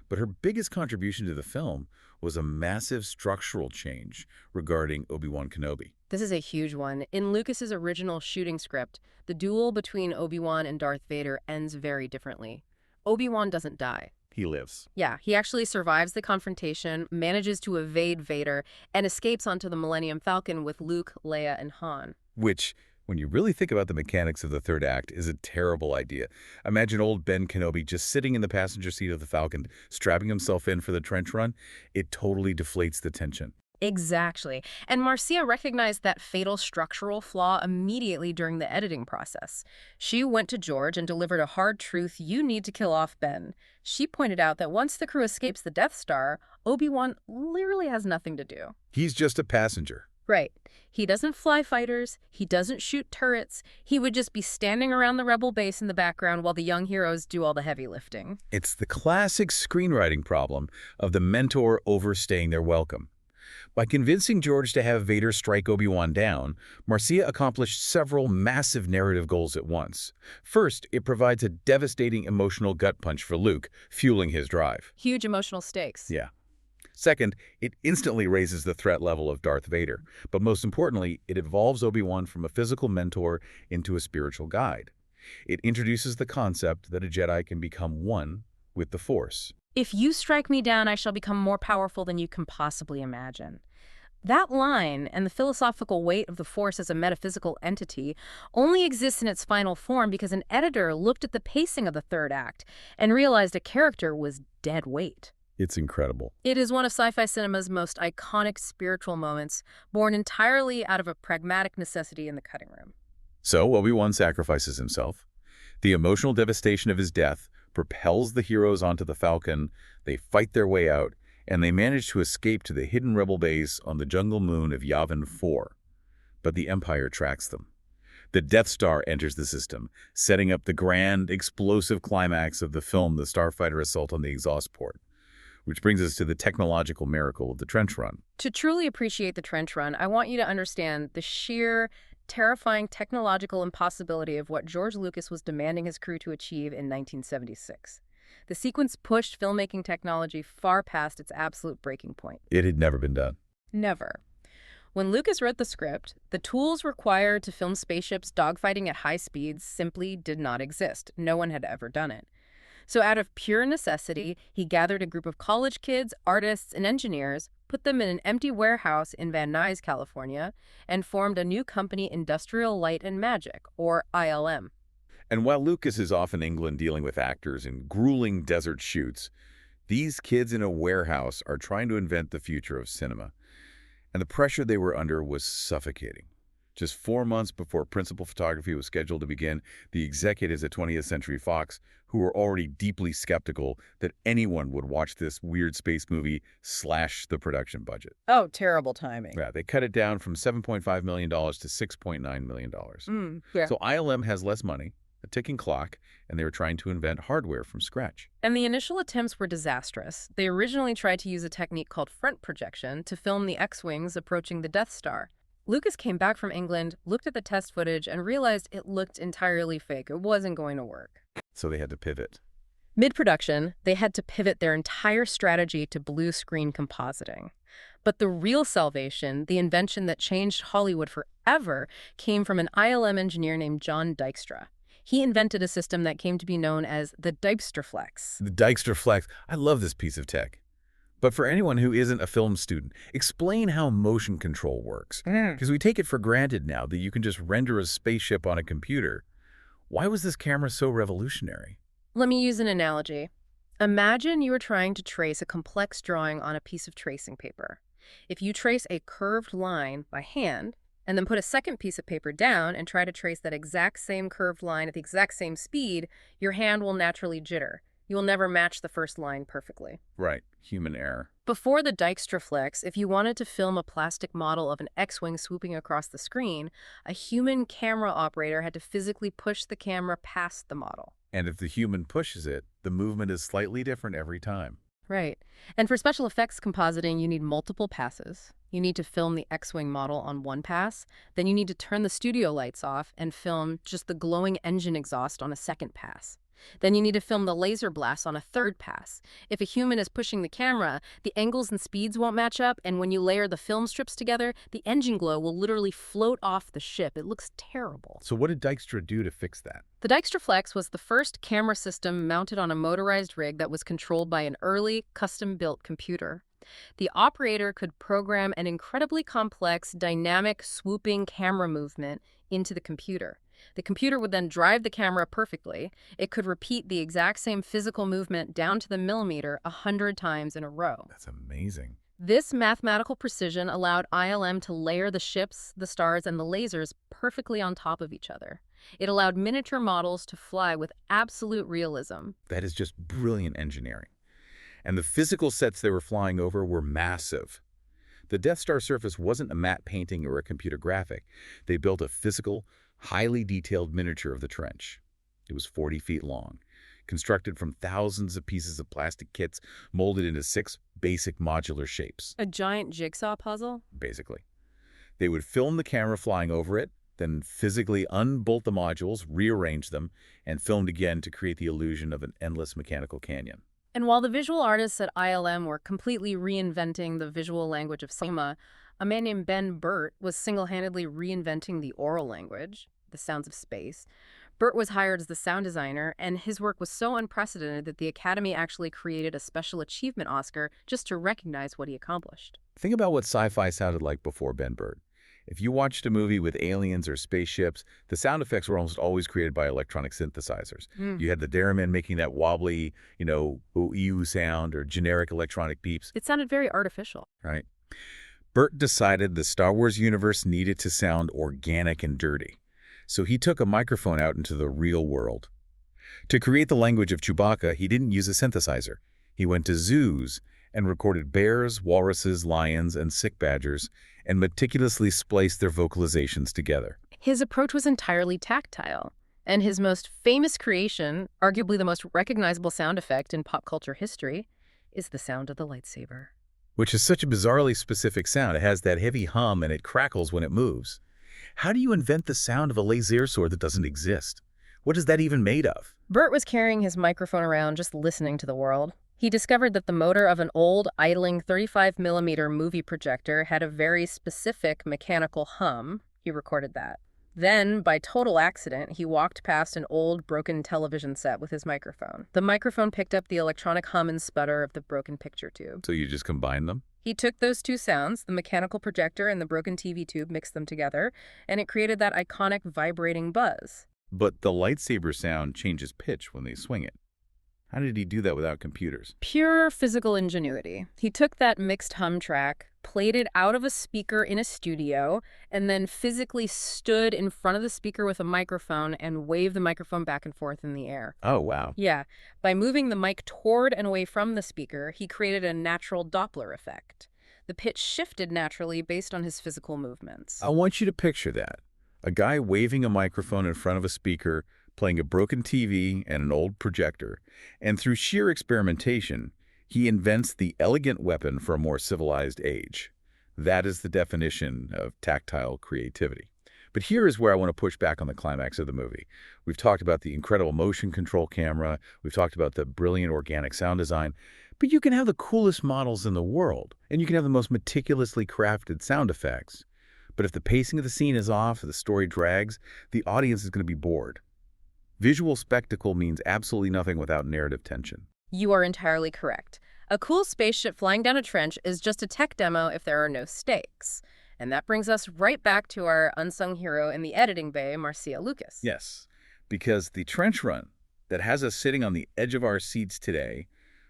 But her biggest contribution to the film was a massive structural change regarding Obi-Wan Kenobi. This is a huge one. In Lucas's original shooting script, the duel between Obi-Wan and Darth Vader ends very differently. Obi-Wan doesn't die. He lives. Yeah, he actually survives the confrontation, manages to evade Vader, and escapes onto the Millennium Falcon with Luke, Leia, and Han. Which, when you really think about the mechanics of the third act, is a terrible idea. Imagine old Ben Kenobi just sitting in the passenger seat of the Falcon, strapping himself in for the trench run. It totally deflates the tension. Exactly. And Marcia recognized that fatal structural flaw immediately during the editing process. She went to George and delivered a hard truth: you need to kill off Ben. She pointed out that once the crew escapes the Death Star, Obi-Wan literally has nothing to do. He's just a passenger. Right. He doesn't fly fighters, he doesn't shoot turrets, he would just be standing around the rebel base in the background while the young heroes do all the heavy lifting. It's the classic screenwriting problem of the mentor overstaying their welcome. By convincing George to have Vader strike Obi-Wan down, Marcia accomplished several massive narrative goals at once. First, it provides a devastating emotional gut punch for Luke, fueling his drive. Huge emotional stakes. Yeah. Second, it instantly raises the threat level of Darth Vader. But most importantly, it evolves Obi-Wan from a physical mentor into a spiritual guide. It introduces the concept that a Jedi can become one with the Force. If you strike me down, I shall become more powerful than you can possibly imagine. That line, and the philosophical weight of the Force as a metaphysical entity, only exists in its final form because an editor looked at the pacing of the third act and realized a character was dead weight. It's incredible. It is one of sci-fi cinema's most iconic spiritual moments, born entirely out of a pragmatic necessity in the cutting room. So Obi-Wan sacrifices himself. The emotional devastation of his death propels the heroes onto the Falcon, they fight their way out, and they manage to escape to the hidden rebel base on the jungle moon of Yavin 4. But the Empire tracks them. The Death Star enters the system, setting up the grand, explosive climax of the film, the starfighter assault on the exhaust port. Which brings us to the technological miracle of the trench run. To truly appreciate the trench run, I want you to understand the sheer, terrifying technological impossibility of what George Lucas was demanding his crew to achieve in 1976. The sequence pushed filmmaking technology far past its absolute breaking point. It had never been done. Never. When Lucas wrote the script, the tools required to film spaceships dogfighting at high speeds simply did not exist. No one had ever done it. So out of pure necessity, he gathered a group of college kids, artists, and engineers, put them in an empty warehouse in Van Nuys, California, and formed a new company, Industrial Light and Magic, or ILM. And while Lucas is off in England dealing with actors in grueling desert shoots, these kids in a warehouse are trying to invent the future of cinema. And the pressure they were under was suffocating. Just 4 months before principal photography was scheduled to begin, the executives at 20th Century Fox, who were already deeply skeptical that anyone would watch this weird space movie, slashed the production budget. Oh, terrible timing. Yeah, they cut it down from $7.5 million to $6.9 million. Yeah. So ILM has less money, a ticking clock, and they were trying to invent hardware from scratch. And the initial attempts were disastrous. They originally tried to use a technique called front projection to film the X-Wings approaching the Death Star. Lucas came back from England, looked at the test footage, and realized it looked entirely fake. It wasn't going to work. So they had to pivot. Mid-production, they had to pivot their entire strategy to blue screen compositing. But the real salvation, the invention that changed Hollywood forever, came from an ILM engineer named John Dykstra. He invented a system that came to be known as the Dykstra-Flex. The Dykstra-Flex. I love this piece of tech. But for anyone who isn't a film student, explain how motion control works. Because we take it for granted now that you can just render a spaceship on a computer. Why was this camera so revolutionary? Let me use an analogy. Imagine you are trying to trace a complex drawing on a piece of tracing paper. If you trace a curved line by hand, and then put a second piece of paper down and try to trace that exact same curved line at the exact same speed, your hand will naturally jitter. You will never match the first line perfectly. Right, human error. Before the Dykstra-Flex, if you wanted to film a plastic model of an X-Wing swooping across the screen, a human camera operator had to physically push the camera past the model. And if the human pushes it, the movement is slightly different every time. Right. And for special effects compositing, you need multiple passes. You need to film the X-Wing model on one pass, then you need to turn the studio lights off and film just the glowing engine exhaust on a second pass. Then you need to film the laser blast on a third pass. If a human is pushing the camera, the angles and speeds won't match up, and when you layer the film strips together, the engine glow will literally float off the ship. It looks terrible. So what did Dykstra do to fix that? The Dykstra-Flex was the first camera system mounted on a motorized rig that was controlled by an early, custom-built computer. The operator could program an incredibly complex, dynamic, swooping camera movement into the computer. The computer would then drive the camera perfectly. It could repeat the exact same physical movement down to the millimeter 100 times in a row. That's amazing. This mathematical precision allowed ILM to layer the ships, the stars, and the lasers perfectly on top of each other. It allowed miniature models to fly with absolute realism. That is just brilliant engineering. And the physical sets they were flying over were massive. The Death Star surface wasn't a matte painting or a computer graphic. They built a physical, highly detailed miniature of the trench. It was 40 feet long, constructed from thousands of pieces of plastic kits molded into 6 basic modular shapes, A giant jigsaw puzzle? basically. They would film the camera flying over it, then physically unbolt the modules, rearrange them, and filmed again to create the illusion of an endless mechanical canyon. And while the visual artists at ILM were completely reinventing the visual language of cinema, a man named Ben Burt was single-handedly reinventing the oral language, the sounds of space. Burt was hired as the sound designer, and his work was so unprecedented that the Academy actually created a Special Achievement Oscar just to recognize what he accomplished. Think about what sci-fi sounded like before Ben Burt. If you watched a movie with aliens or spaceships, the sound effects were almost always created by electronic synthesizers. You had the dairyman making that wobbly, ooh sound or generic electronic beeps, It sounded very artificial. right? Burt decided the Star Wars universe needed to sound organic and dirty. So he took a microphone out into the real world. To create the language of Chewbacca, he didn't use a synthesizer. He went to zoos and recorded bears, walruses, lions, and sick badgers, and meticulously spliced their vocalizations together. His approach was entirely tactile, and his most famous creation, arguably the most recognizable sound effect in pop culture history, is the sound of the lightsaber. Which is such a bizarrely specific sound. It has that heavy hum and it crackles when it moves. How do you invent the sound of a laser sword that doesn't exist? What is that even made of? Burt was carrying his microphone around just listening to the world. He discovered that the motor of an old, idling 35mm movie projector had a very specific mechanical hum. He recorded that. Then, by total accident, he walked past an old, broken television set with his microphone. The microphone picked up the electronic hum and sputter of the broken picture tube. So you just combine them? He took those two sounds, the mechanical projector and the broken TV tube, mixed them together, and it created that iconic vibrating buzz. But the lightsaber sound changes pitch when they swing it. How did he do that without computers? Pure physical ingenuity. He took that mixed hum track, played it out of a speaker in a studio, and then physically stood in front of the speaker with a microphone and waved the microphone back and forth in the air. Oh, wow. Yeah, by moving the mic toward and away from the speaker, he created a natural Doppler effect. The pitch shifted naturally based on his physical movements. I want you to picture that. A guy waving a microphone in front of a speaker, playing a broken TV and an old projector, and through sheer experimentation, he invents the elegant weapon for a more civilized age. That is the definition of tactile creativity. But here is where I want to push back on the climax of the movie. We've talked about the incredible motion control camera, we've talked about the brilliant organic sound design, but you can have the coolest models in the world, and you can have the most meticulously crafted sound effects. But if the pacing of the scene is off, the story drags, the audience is going to be bored. Visual spectacle means absolutely nothing without narrative tension. You are entirely correct. A cool spaceship flying down a trench is just a tech demo if there are no stakes. And that brings us right back to our unsung hero in the editing bay, Marcia Lucas. Yes, because the trench run that has us sitting on the edge of our seats today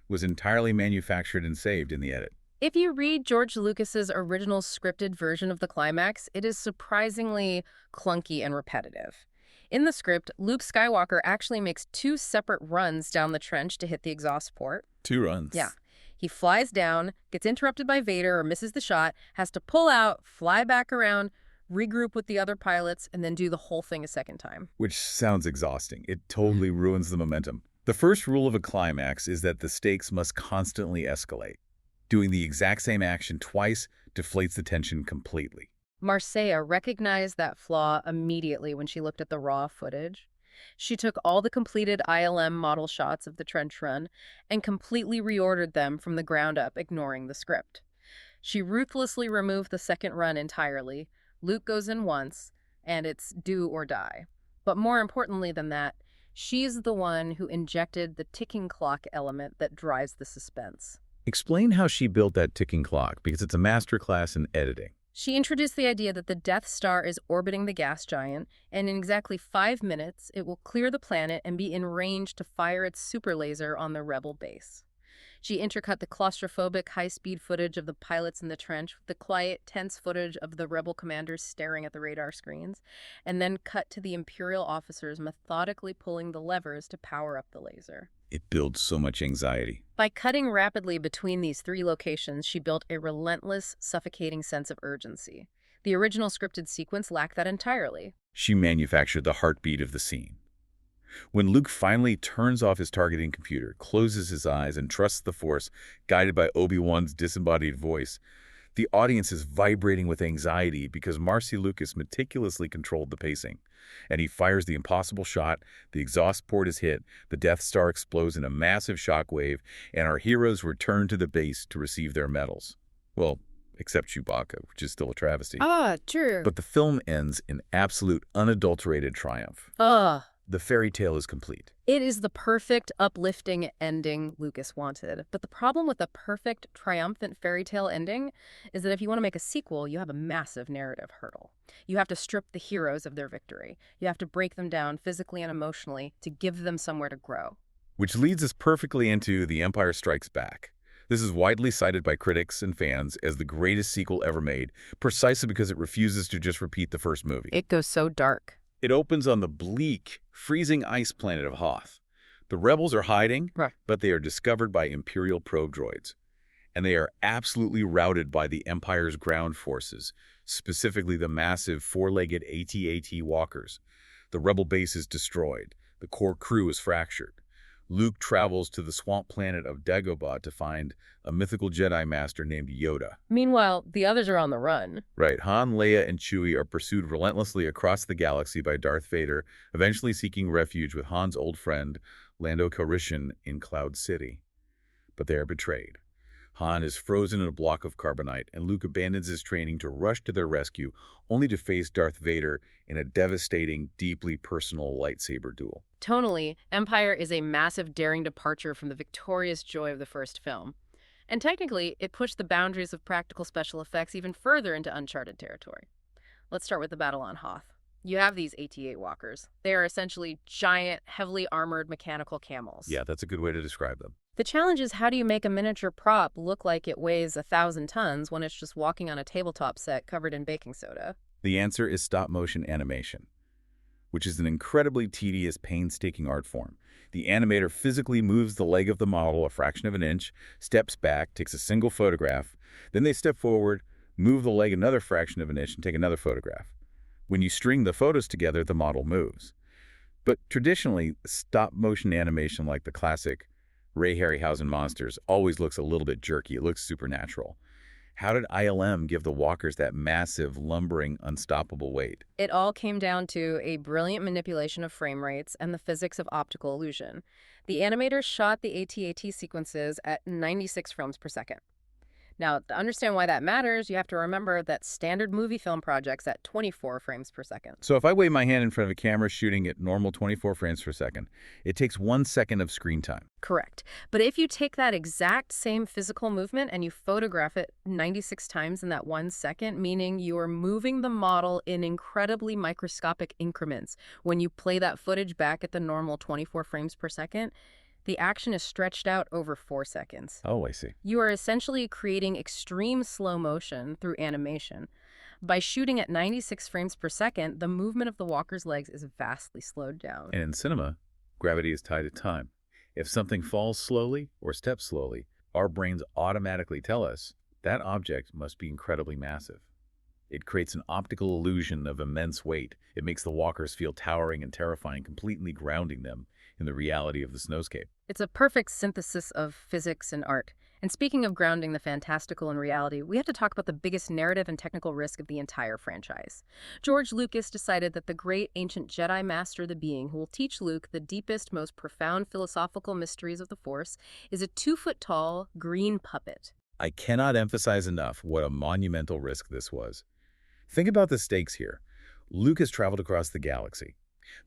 was entirely manufactured and saved in the edit. If you read George Lucas's original scripted version of the climax, it is surprisingly clunky and repetitive. In the script, Luke Skywalker actually makes 2 separate runs down the trench to hit the exhaust port. 2 runs. Yeah. He flies down, gets interrupted by Vader or misses the shot, has to pull out, fly back around, regroup with the other pilots, and then do the whole thing a second time. Which sounds exhausting. It totally ruins the momentum. The first rule of a climax is that the stakes must constantly escalate. Doing the exact same action twice deflates the tension completely. Marcia recognized that flaw immediately when she looked at the raw footage. She took all the completed ILM model shots of the trench run and completely reordered them from the ground up, ignoring the script. She ruthlessly removed the second run entirely. Luke goes in once, and it's do or die. But more importantly than that, she's the one who injected the ticking clock element that drives the suspense. Explain how she built that ticking clock, because it's a masterclass in editing. She introduced the idea that the Death Star is orbiting the gas giant, and in exactly 5 minutes, it will clear the planet and be in range to fire its super laser on the Rebel base. She intercut the claustrophobic, high-speed footage of the pilots in the trench with the quiet, tense footage of the rebel commanders staring at the radar screens, and then cut to the Imperial officers methodically pulling the levers to power up the laser. It builds so much anxiety. By cutting rapidly between these three locations, she built a relentless, suffocating sense of urgency. The original scripted sequence lacked that entirely. She manufactured the heartbeat of the scene. When Luke finally turns off his targeting computer, closes his eyes, and trusts the Force, guided by Obi-Wan's disembodied voice, the audience is vibrating with anxiety because Marcy Lucas meticulously controlled the pacing. And he fires the impossible shot, the exhaust port is hit, the Death Star explodes in a massive shockwave, and our heroes return to the base to receive their medals. Well, except Chewbacca, which is still a travesty. True. But the film ends in absolute, unadulterated triumph. The fairy tale is complete. It is the perfect, uplifting ending Lucas wanted. But the problem with a perfect, triumphant fairy tale ending is that if you want to make a sequel, you have a massive narrative hurdle. You have to strip the heroes of their victory. You have to break them down physically and emotionally to give them somewhere to grow. Which leads us perfectly into The Empire Strikes Back. This is widely cited by critics and fans as the greatest sequel ever made, precisely because it refuses to just repeat the first movie. It goes so dark. It opens on the bleak, freezing ice planet of Hoth. The rebels are hiding, but they are discovered by Imperial probe droids. And they are absolutely routed by the Empire's ground forces, specifically the massive four-legged AT-AT walkers. The rebel base is destroyed. The core crew is fractured. Luke travels to the swamp planet of Dagobah to find a mythical Jedi Master named Yoda. Meanwhile, the others are on the run. Right. Han, Leia, and Chewie are pursued relentlessly across the galaxy by Darth Vader, eventually seeking refuge with Han's old friend, Lando Calrissian, in Cloud City. But they are betrayed. Han is frozen in a block of carbonite, and Luke abandons his training to rush to their rescue, only to face Darth Vader in a devastating, deeply personal lightsaber duel. Tonally, Empire is a massive, daring departure from the victorious joy of the first film. And technically, it pushed the boundaries of practical special effects even further into uncharted territory. Let's start with the battle on Hoth. You have these AT-8 walkers. They are essentially giant, heavily armored mechanical camels. Yeah, that's a good way to describe them. The challenge is, how do you make a miniature prop look like it weighs 1,000 tons when it's just walking on a tabletop set covered in baking soda? The answer is stop-motion animation, which is an incredibly tedious, painstaking art form. The animator physically moves the leg of the model a fraction of an inch, steps back, takes a single photograph, then they step forward, move the leg another fraction of an inch, and take another photograph. When you string the photos together, the model moves. But traditionally, stop-motion animation like the classic Ray Harryhausen monsters always looks a little bit jerky. It looks supernatural. How did ILM give the walkers that massive, lumbering, unstoppable weight? It all came down to a brilliant manipulation of frame rates and the physics of optical illusion. The animators shot the AT-AT sequences at 96 frames per second. Now, to understand why that matters, you have to remember that standard movie film projects at 24 frames per second. So if I wave my hand in front of a camera shooting at normal 24 frames per second, it takes 1 second of screen time. Correct. But if you take that exact same physical movement and you photograph it 96 times in that 1 second, meaning you are moving the model in incredibly microscopic increments, when you play that footage back at the normal 24 frames per second, the action is stretched out over 4 seconds. Oh, I see. You are essentially creating extreme slow motion through animation. By shooting at 96 frames per second, the movement of the walker's legs is vastly slowed down. And in cinema, gravity is tied to time. If something falls slowly or steps slowly, our brains automatically tell us that object must be incredibly massive. It creates an optical illusion of immense weight. It makes the walkers feel towering and terrifying, completely grounding them in the reality of the snowscape. It's a perfect synthesis of physics and art. And speaking of grounding the fantastical in reality, we have to talk about the biggest narrative and technical risk of the entire franchise. George Lucas decided that the great ancient Jedi Master, the being who will teach Luke the deepest, most profound philosophical mysteries of the Force, is a 2-foot-tall green puppet. I cannot emphasize enough what a monumental risk this was. Think about the stakes here. Luke has traveled across the galaxy.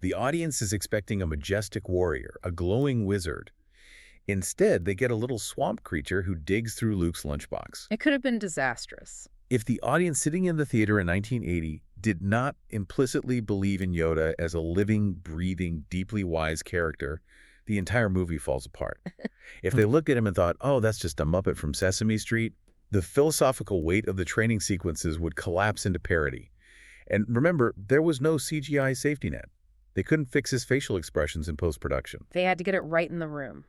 The audience is expecting a majestic warrior, a glowing wizard. Instead, they get a little swamp creature who digs through Luke's lunchbox. It could have been disastrous. If the audience sitting in the theater in 1980 did not implicitly believe in Yoda as a living, breathing, deeply wise character, the entire movie falls apart. If they looked at him and thought, oh, that's just a Muppet from Sesame Street, the philosophical weight of the training sequences would collapse into parody. And remember, there was no CGI safety net. They couldn't fix his facial expressions in post-production. They had to get it right in the room.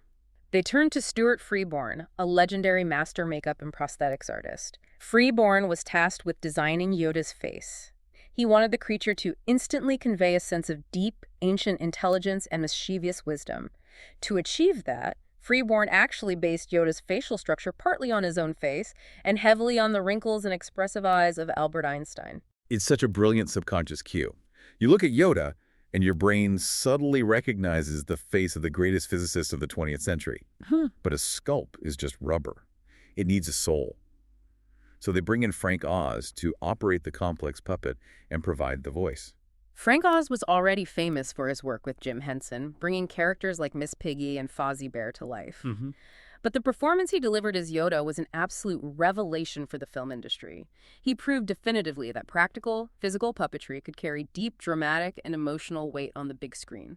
They turned to Stuart Freeborn, a legendary master makeup and prosthetics artist. Freeborn was tasked with designing Yoda's face. He wanted the creature to instantly convey a sense of deep, ancient intelligence and mischievous wisdom. To achieve that, Freeborn actually based Yoda's facial structure partly on his own face and heavily on the wrinkles and expressive eyes of Albert Einstein. It's such a brilliant subconscious cue. You look at Yoda, and your brain subtly recognizes the face of the greatest physicist of the 20th century. But a sculpt is just rubber. It needs a soul. So they bring in Frank Oz to operate the complex puppet and provide the voice. Frank Oz was already famous for his work with Jim Henson, bringing characters like Miss Piggy and Fozzie Bear to life. But the performance he delivered as Yoda was an absolute revelation for the film industry. He proved definitively that practical, physical puppetry could carry deep, dramatic, and emotional weight on the big screen.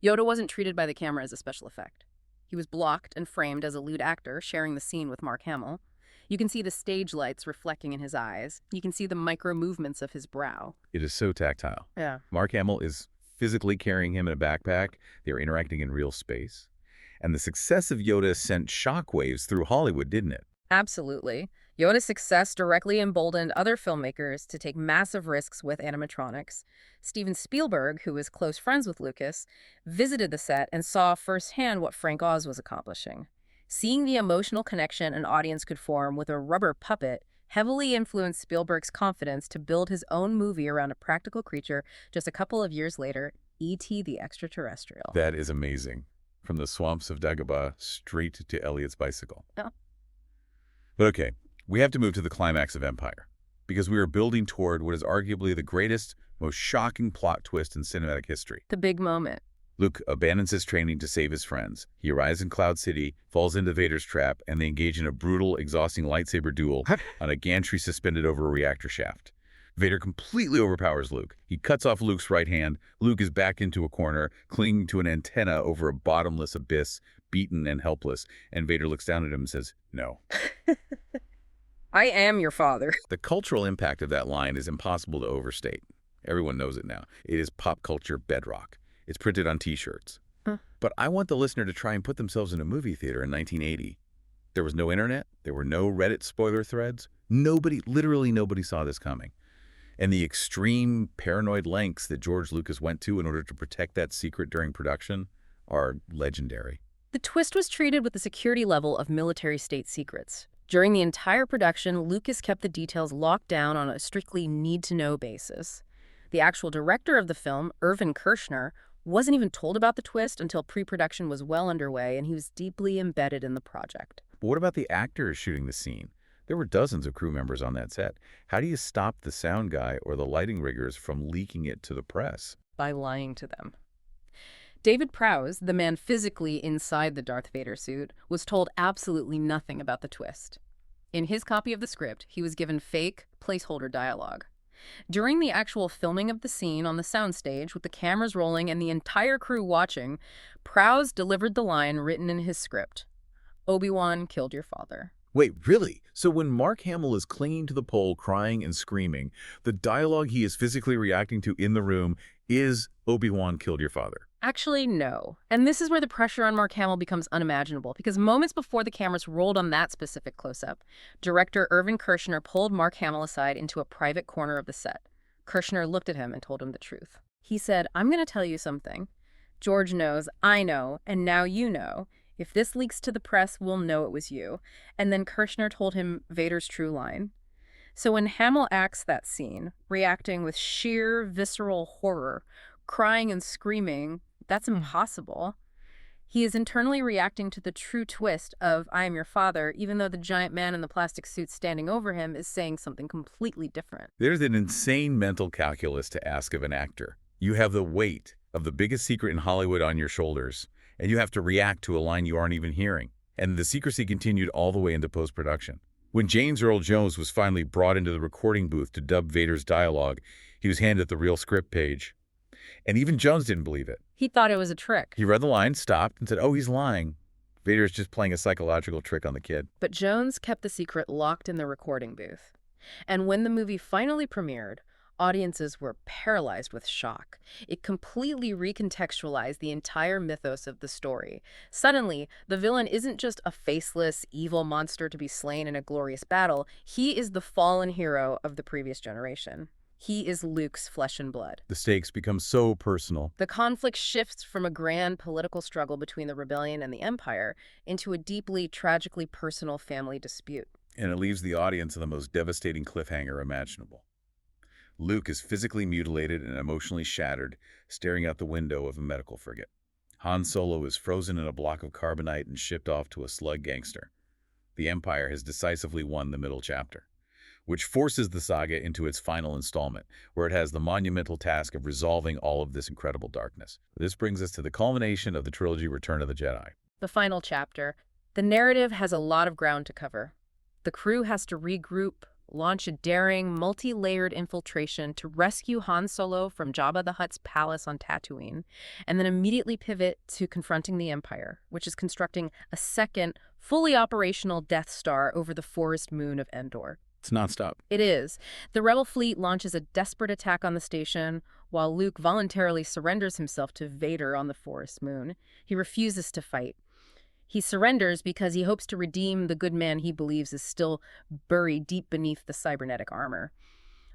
Yoda wasn't treated by the camera as a special effect. He was blocked and framed as a lead actor, sharing the scene with Mark Hamill. You can see the stage lights reflecting in his eyes. You can see the micro movements of his brow. It is so tactile. Yeah. Mark Hamill is physically carrying him in a backpack. They are interacting in real space. And the success of Yoda sent shockwaves through Hollywood, didn't it? Absolutely. Yoda's success directly emboldened other filmmakers to take massive risks with animatronics. Steven Spielberg, who was close friends with Lucas, visited the set and saw firsthand what Frank Oz was accomplishing. Seeing the emotional connection an audience could form with a rubber puppet heavily influenced Spielberg's confidence to build his own movie around a practical creature just a couple of years later, E.T. the Extraterrestrial. That is amazing. From the swamps of Dagobah straight to Elliot's bicycle. Oh. But okay, we have to move to the climax of Empire, because we are building toward what is arguably the greatest, most shocking plot twist in cinematic history. The big moment. Luke abandons his training to save his friends. He arrives in Cloud City, falls into Vader's trap, and they engage in a brutal, exhausting lightsaber duel on a gantry suspended over a reactor shaft. Vader completely overpowers Luke. He cuts off Luke's right hand. Luke is backed into a corner, clinging to an antenna over a bottomless abyss, beaten and helpless, and Vader looks down at him and says, "No." I am your father. The cultural impact of that line is impossible to overstate. Everyone knows it now. It is pop culture bedrock. It's printed on T-shirts. But I want the listener to try and put themselves in a movie theater in 1980. There was no internet. There were no Reddit spoiler threads. Literally nobody saw this coming. And the extreme paranoid lengths that George Lucas went to in order to protect that secret during production are legendary. The twist was treated with the security level of military state secrets. During the entire production, Lucas kept the details locked down on a strictly need-to-know basis. The actual director of the film, Irvin Kershner, wasn't even told about the twist until pre-production was well underway, and he was deeply embedded in the project. But what about the actors shooting the scene? There were dozens of crew members on that set. How do you stop the sound guy or the lighting riggers from leaking it to the press? By lying to them. David Prowse, the man physically inside the Darth Vader suit, was told absolutely nothing about the twist. In his copy of the script, he was given fake, placeholder dialogue. During the actual filming of the scene on the soundstage, with the cameras rolling and the entire crew watching, Prowse delivered the line written in his script, "Obi-Wan killed your father." Wait, really? So when Mark Hamill is clinging to the pole, crying and screaming, the dialogue he is physically reacting to in the room is Obi-Wan killed your father? Actually, no. And this is where the pressure on Mark Hamill becomes unimaginable, because moments before the cameras rolled on that specific close-up, director Irvin Kershner pulled Mark Hamill aside into a private corner of the set. Kershner looked at him and told him the truth. He said, "I'm going to tell you something. George knows, I know, and now you know. If this leaks to the press, we'll know it was you." And then Kershner told him Vader's true line. So when Hamill acts that scene, reacting with sheer visceral horror, crying and screaming, that's impossible. He is internally reacting to the true twist of "I am your father," even though the giant man in the plastic suit standing over him is saying something completely different. There's an insane mental calculus to ask of an actor. You have the weight of the biggest secret in Hollywood on your shoulders, and you have to react to a line you aren't even hearing. And the secrecy continued all the way into post-production. When James Earl Jones was finally brought into the recording booth to dub Vader's dialogue, he was handed the real script page. And even Jones didn't believe it. He thought it was a trick. He read the line, stopped, and said, "Oh, he's lying. Vader's just playing a psychological trick on the kid." But Jones kept the secret locked in the recording booth. And when the movie finally premiered, audiences were paralyzed with shock. It completely recontextualized the entire mythos of the story. Suddenly, the villain isn't just a faceless, evil monster to be slain in a glorious battle. He is the fallen hero of the previous generation. He is Luke's flesh and blood. The stakes become so personal. The conflict shifts from a grand political struggle between the rebellion and the Empire into a deeply, tragically personal family dispute. And it leaves the audience on the most devastating cliffhanger imaginable. Luke is physically mutilated and emotionally shattered, staring out the window of a medical frigate. Han Solo is frozen in a block of carbonite and shipped off to a slug gangster. The Empire has decisively won the middle chapter, which forces the saga into its final installment, where it has the monumental task of resolving all of this incredible darkness. This brings us to the culmination of the trilogy Return of the Jedi. The final chapter. The narrative has a lot of ground to cover. The crew has to regroup, launch a daring, multi-layered infiltration to rescue Han Solo from Jabba the Hutt's palace on Tatooine, and then immediately pivot to confronting the Empire, which is constructing a second, fully operational Death Star over the forest moon of Endor. It's nonstop. It is. The rebel fleet launches a desperate attack on the station, while Luke voluntarily surrenders himself to Vader on the forest moon. He refuses to fight. He surrenders because he hopes to redeem the good man he believes is still buried deep beneath the cybernetic armor.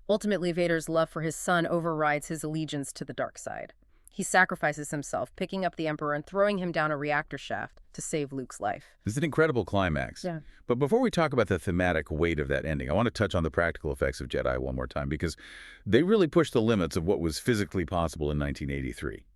Ultimately, Vader's love for his son overrides his allegiance to the dark side. He sacrifices himself, picking up the Emperor and throwing him down a reactor shaft to save Luke's life. This is an incredible climax. Yeah. But before we talk about the thematic weight of that ending, I want to touch on the practical effects of Jedi one more time, because they really pushed the limits of what was physically possible in 1983.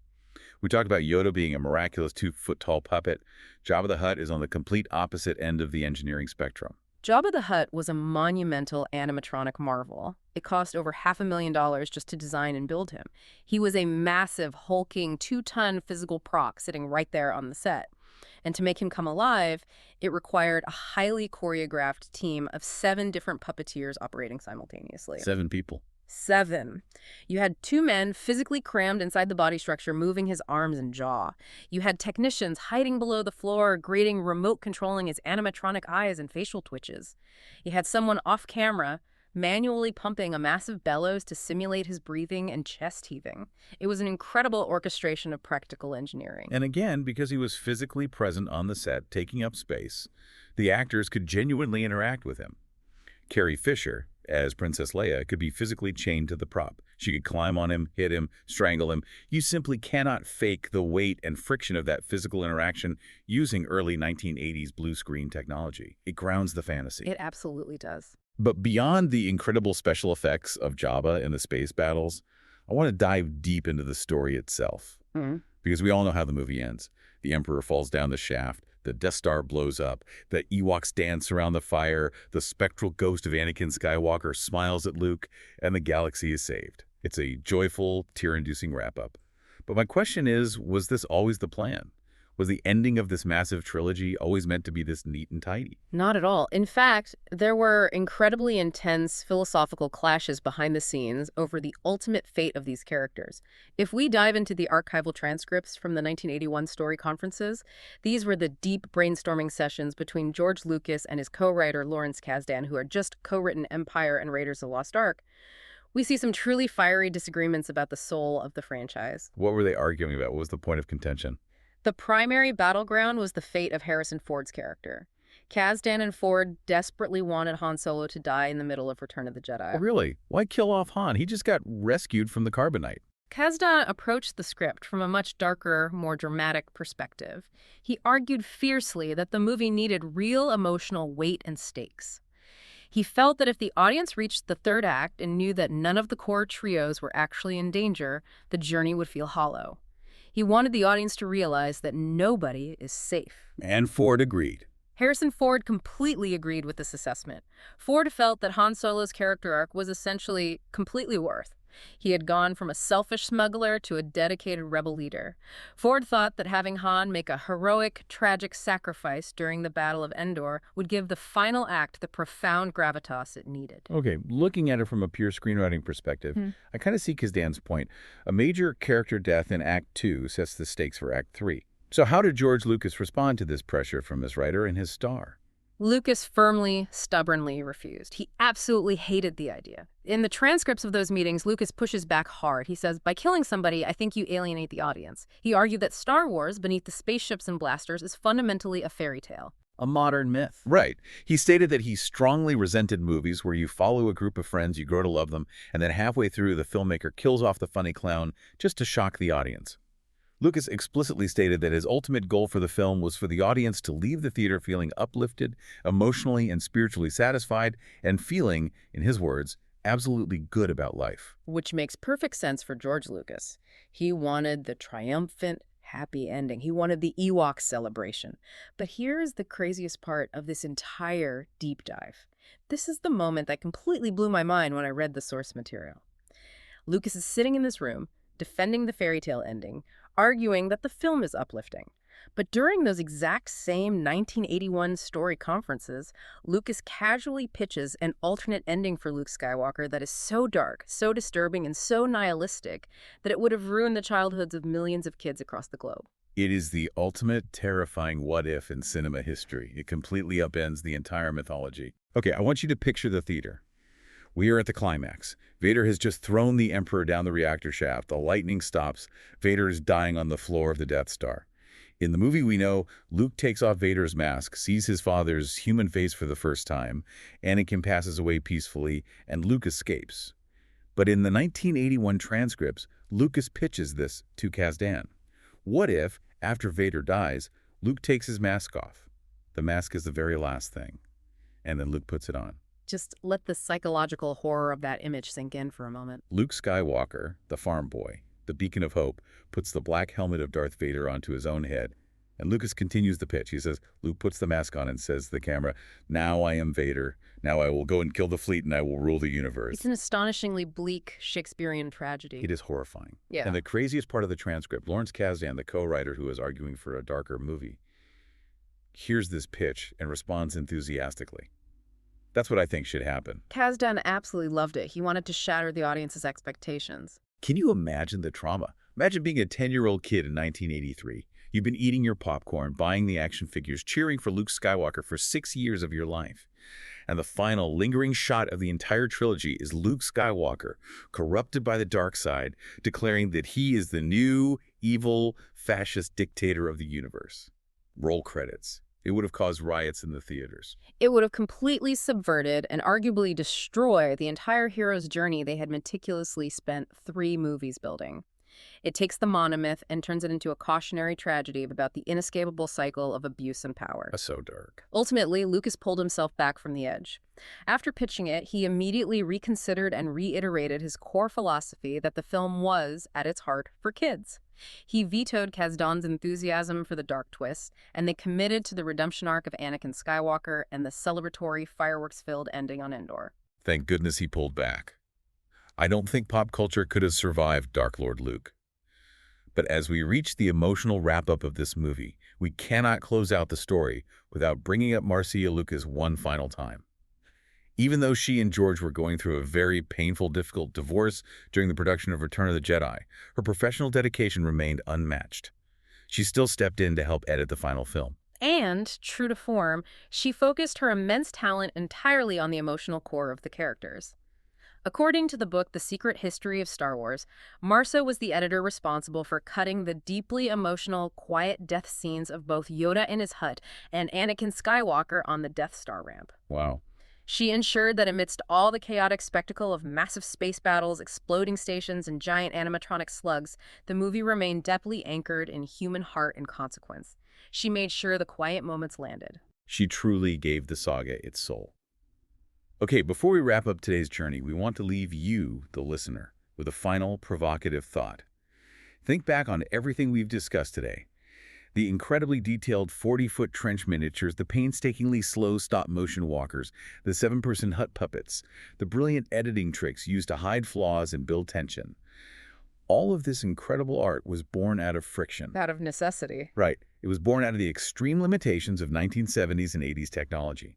We talked about Yoda being a miraculous 2-foot-tall puppet. Jabba the Hutt is on the complete opposite end of the engineering spectrum. Jabba the Hutt was a monumental animatronic marvel. It cost over $500,000 just to design and build him. He was a massive, hulking, 2-ton physical proc sitting right there on the set. And to make him come alive, it required a highly choreographed team of 7 different puppeteers operating simultaneously. 7 people. 7. You had 2 men physically crammed inside the body structure, moving his arms and jaw. You had technicians hiding below the floor, grading, remote controlling his animatronic eyes and facial twitches. You had someone off camera, manually pumping a massive bellows to simulate his breathing and chest heaving. It was an incredible orchestration of practical engineering. And again, because he was physically present on the set, taking up space, the actors could genuinely interact with him. Carrie Fisher, as Princess Leia, could be physically chained to the prop. She could climb on him, hit him, strangle him. You simply cannot fake the weight and friction of that physical interaction using early 1980s blue screen technology. It grounds the fantasy. It absolutely does. But beyond the incredible special effects of Jabba in the space battles, I want to dive deep into the story itself. Because we all know how the movie ends. The Emperor falls down the shaft. The Death Star blows up. The Ewoks dance around the fire. The spectral ghost of Anakin Skywalker smiles at Luke, and the galaxy is saved. It's a joyful, tear-inducing wrap-up. But my question is, was this always the plan? Was the ending of this massive trilogy always meant to be this neat and tidy? Not at all. In fact, there were incredibly intense philosophical clashes behind the scenes over the ultimate fate of these characters. If we dive into the archival transcripts from the 1981 story conferences, these were the deep brainstorming sessions between George Lucas and his co-writer Lawrence Kasdan, who had just co-written Empire and Raiders of the Lost Ark. We see some truly fiery disagreements about the soul of the franchise. What were they arguing about? What was the point of contention? The primary battleground was the fate of Harrison Ford's character. Kasdan and Ford desperately wanted Han Solo to die in the middle of Return of the Jedi. Oh, really? Why kill off Han? He just got rescued from the carbonite. Kasdan approached the script from a much darker, more dramatic perspective. He argued fiercely that the movie needed real emotional weight and stakes. He felt that if the audience reached the third act and knew that none of the core trios were actually in danger, the journey would feel hollow. He wanted the audience to realize that nobody is safe. And Ford agreed. Harrison Ford completely agreed with this assessment. Ford felt that Han Solo's character arc was essentially completely worth. He had gone from a selfish smuggler to a dedicated rebel leader. Ford thought that having Han make a heroic, tragic sacrifice during the Battle of Endor would give the final act the profound gravitas it needed. Okay, looking at it from a pure screenwriting perspective, I kind of see Kasdan's point. A major character death in Act 2 sets the stakes for Act 3. So how did George Lucas respond to this pressure from his writer and his star? Lucas firmly, stubbornly refused. He absolutely hated the idea. In the transcripts of those meetings, Lucas pushes back hard. He says, "By killing somebody, I think you alienate the audience." He argued that Star Wars, beneath the spaceships and blasters, is fundamentally a fairy tale. A modern myth. Right. He stated that he strongly resented movies where you follow a group of friends, you grow to love them, and then halfway through, the filmmaker kills off the funny clown just to shock the audience. Lucas explicitly stated that his ultimate goal for the film was for the audience to leave the theater feeling uplifted, emotionally and spiritually satisfied, and feeling, in his words, absolutely good about life. Which makes perfect sense for George Lucas. He wanted the triumphant, happy ending. He wanted the Ewok celebration. But here is the craziest part of this entire deep dive. This is the moment that completely blew my mind when I read the source material. Lucas is sitting in this room, defending the fairy tale ending, arguing that the film is uplifting. But during those exact same 1981 story conferences, Lucas casually pitches an alternate ending for Luke Skywalker that is so dark, so disturbing, and so nihilistic that it would have ruined the childhoods of millions of kids across the globe. It is the ultimate terrifying what-if in cinema history. It completely upends the entire mythology. Okay, I want you to picture the theater. We are at the climax. Vader has just thrown the Emperor down the reactor shaft. The lightning stops. Vader is dying on the floor of the Death Star. In the movie we know, Luke takes off Vader's mask, sees his father's human face for the first time, Anakin passes away peacefully, and Luke escapes. But in the 1981 transcripts, Lucas pitches this to Kasdan. What if, after Vader dies, Luke takes his mask off? The mask is the very last thing. And then Luke puts it on. Just let the psychological horror of that image sink in for a moment. Luke Skywalker, the farm boy, the beacon of hope, puts the black helmet of Darth Vader onto his own head. And Lucas continues the pitch. He says, Luke puts the mask on and says to the camera, "Now I am Vader. Now I will go and kill the fleet and I will rule the universe." It's an astonishingly bleak Shakespearean tragedy. It is horrifying. Yeah. And the craziest part of the transcript, Lawrence Kasdan, the co-writer who is arguing for a darker movie, hears this pitch and responds enthusiastically. That's what I think should happen. Kasdan absolutely loved it. He wanted to shatter the audience's expectations. Can you imagine the trauma? Imagine being a 10-year-old kid in 1983. You've been eating your popcorn, buying the action figures, cheering for Luke Skywalker for 6 years of your life. And the final, lingering shot of the entire trilogy is Luke Skywalker, corrupted by the dark side, declaring that he is the new, evil, fascist dictator of the universe. Roll credits. It would have caused riots in the theaters. It would have completely subverted and arguably destroyed the entire hero's journey they had meticulously spent 3 movies building. It takes the monomyth and turns it into a cautionary tragedy about the inescapable cycle of abuse and power. That's so dark. Ultimately, Lucas pulled himself back from the edge. After pitching it, he immediately reconsidered and reiterated his core philosophy that the film was, at its heart, for kids. He vetoed Kasdan's enthusiasm for the dark twist, and they committed to the redemption arc of Anakin Skywalker and the celebratory, fireworks-filled ending on Endor. Thank goodness he pulled back. I don't think pop culture could have survived Dark Lord Luke. But as we reach the emotional wrap-up of this movie, we cannot close out the story without bringing up Marcia Lucas one final time. Even though she and George were going through a very painful, difficult divorce during the production of Return of the Jedi, her professional dedication remained unmatched. She still stepped in to help edit the final film. And, true to form, she focused her immense talent entirely on the emotional core of the characters. According to the book The Secret History of Star Wars, Marcia was the editor responsible for cutting the deeply emotional, quiet death scenes of both Yoda in his hut and Anakin Skywalker on the Death Star ramp. Wow. She ensured that amidst all the chaotic spectacle of massive space battles, exploding stations, and giant animatronic slugs, the movie remained deeply anchored in human heart and consequence. She made sure the quiet moments landed. She truly gave the saga its soul. Okay, before we wrap up today's journey, we want to leave you, the listener, with a final provocative thought. Think back on everything we've discussed today. The incredibly detailed 40-foot trench miniatures, the painstakingly slow stop-motion walkers, the seven-person hut puppets, the brilliant editing tricks used to hide flaws and build tension. All of this incredible art was born out of friction. Out of necessity. Right. It was born out of the extreme limitations of 1970s and 80s technology.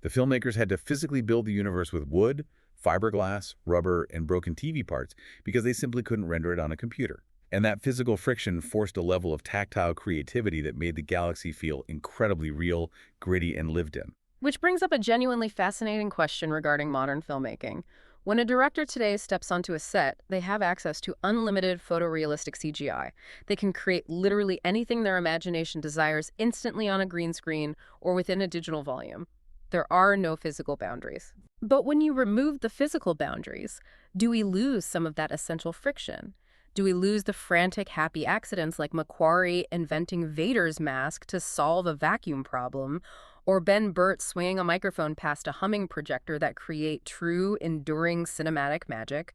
The filmmakers had to physically build the universe with wood, fiberglass, rubber, and broken TV parts because they simply couldn't render it on a computer. And that physical friction forced a level of tactile creativity that made the galaxy feel incredibly real, gritty, and lived in. Which brings up a genuinely fascinating question regarding modern filmmaking. When a director today steps onto a set, they have access to unlimited photorealistic CGI. They can create literally anything their imagination desires instantly on a green screen or within a digital volume. There are no physical boundaries. But when you remove the physical boundaries, do we lose some of that essential friction? Do we lose the frantic, happy accidents like Macquarie inventing Vader's mask to solve a vacuum problem, or Ben Burt swinging a microphone past a humming projector that create true, enduring cinematic magic?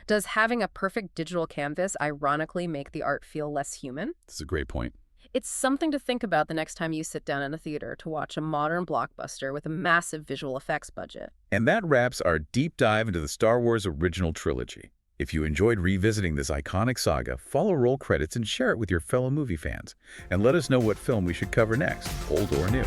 Does having a perfect digital canvas ironically make the art feel less human? That's a great point. It's something to think about the next time you sit down in a theater to watch a modern blockbuster with a massive visual effects budget. And that wraps our deep dive into the Star Wars original trilogy. If you enjoyed revisiting this iconic saga, follow roll credits and share it with your fellow movie fans. And let us know what film we should cover next, old or new.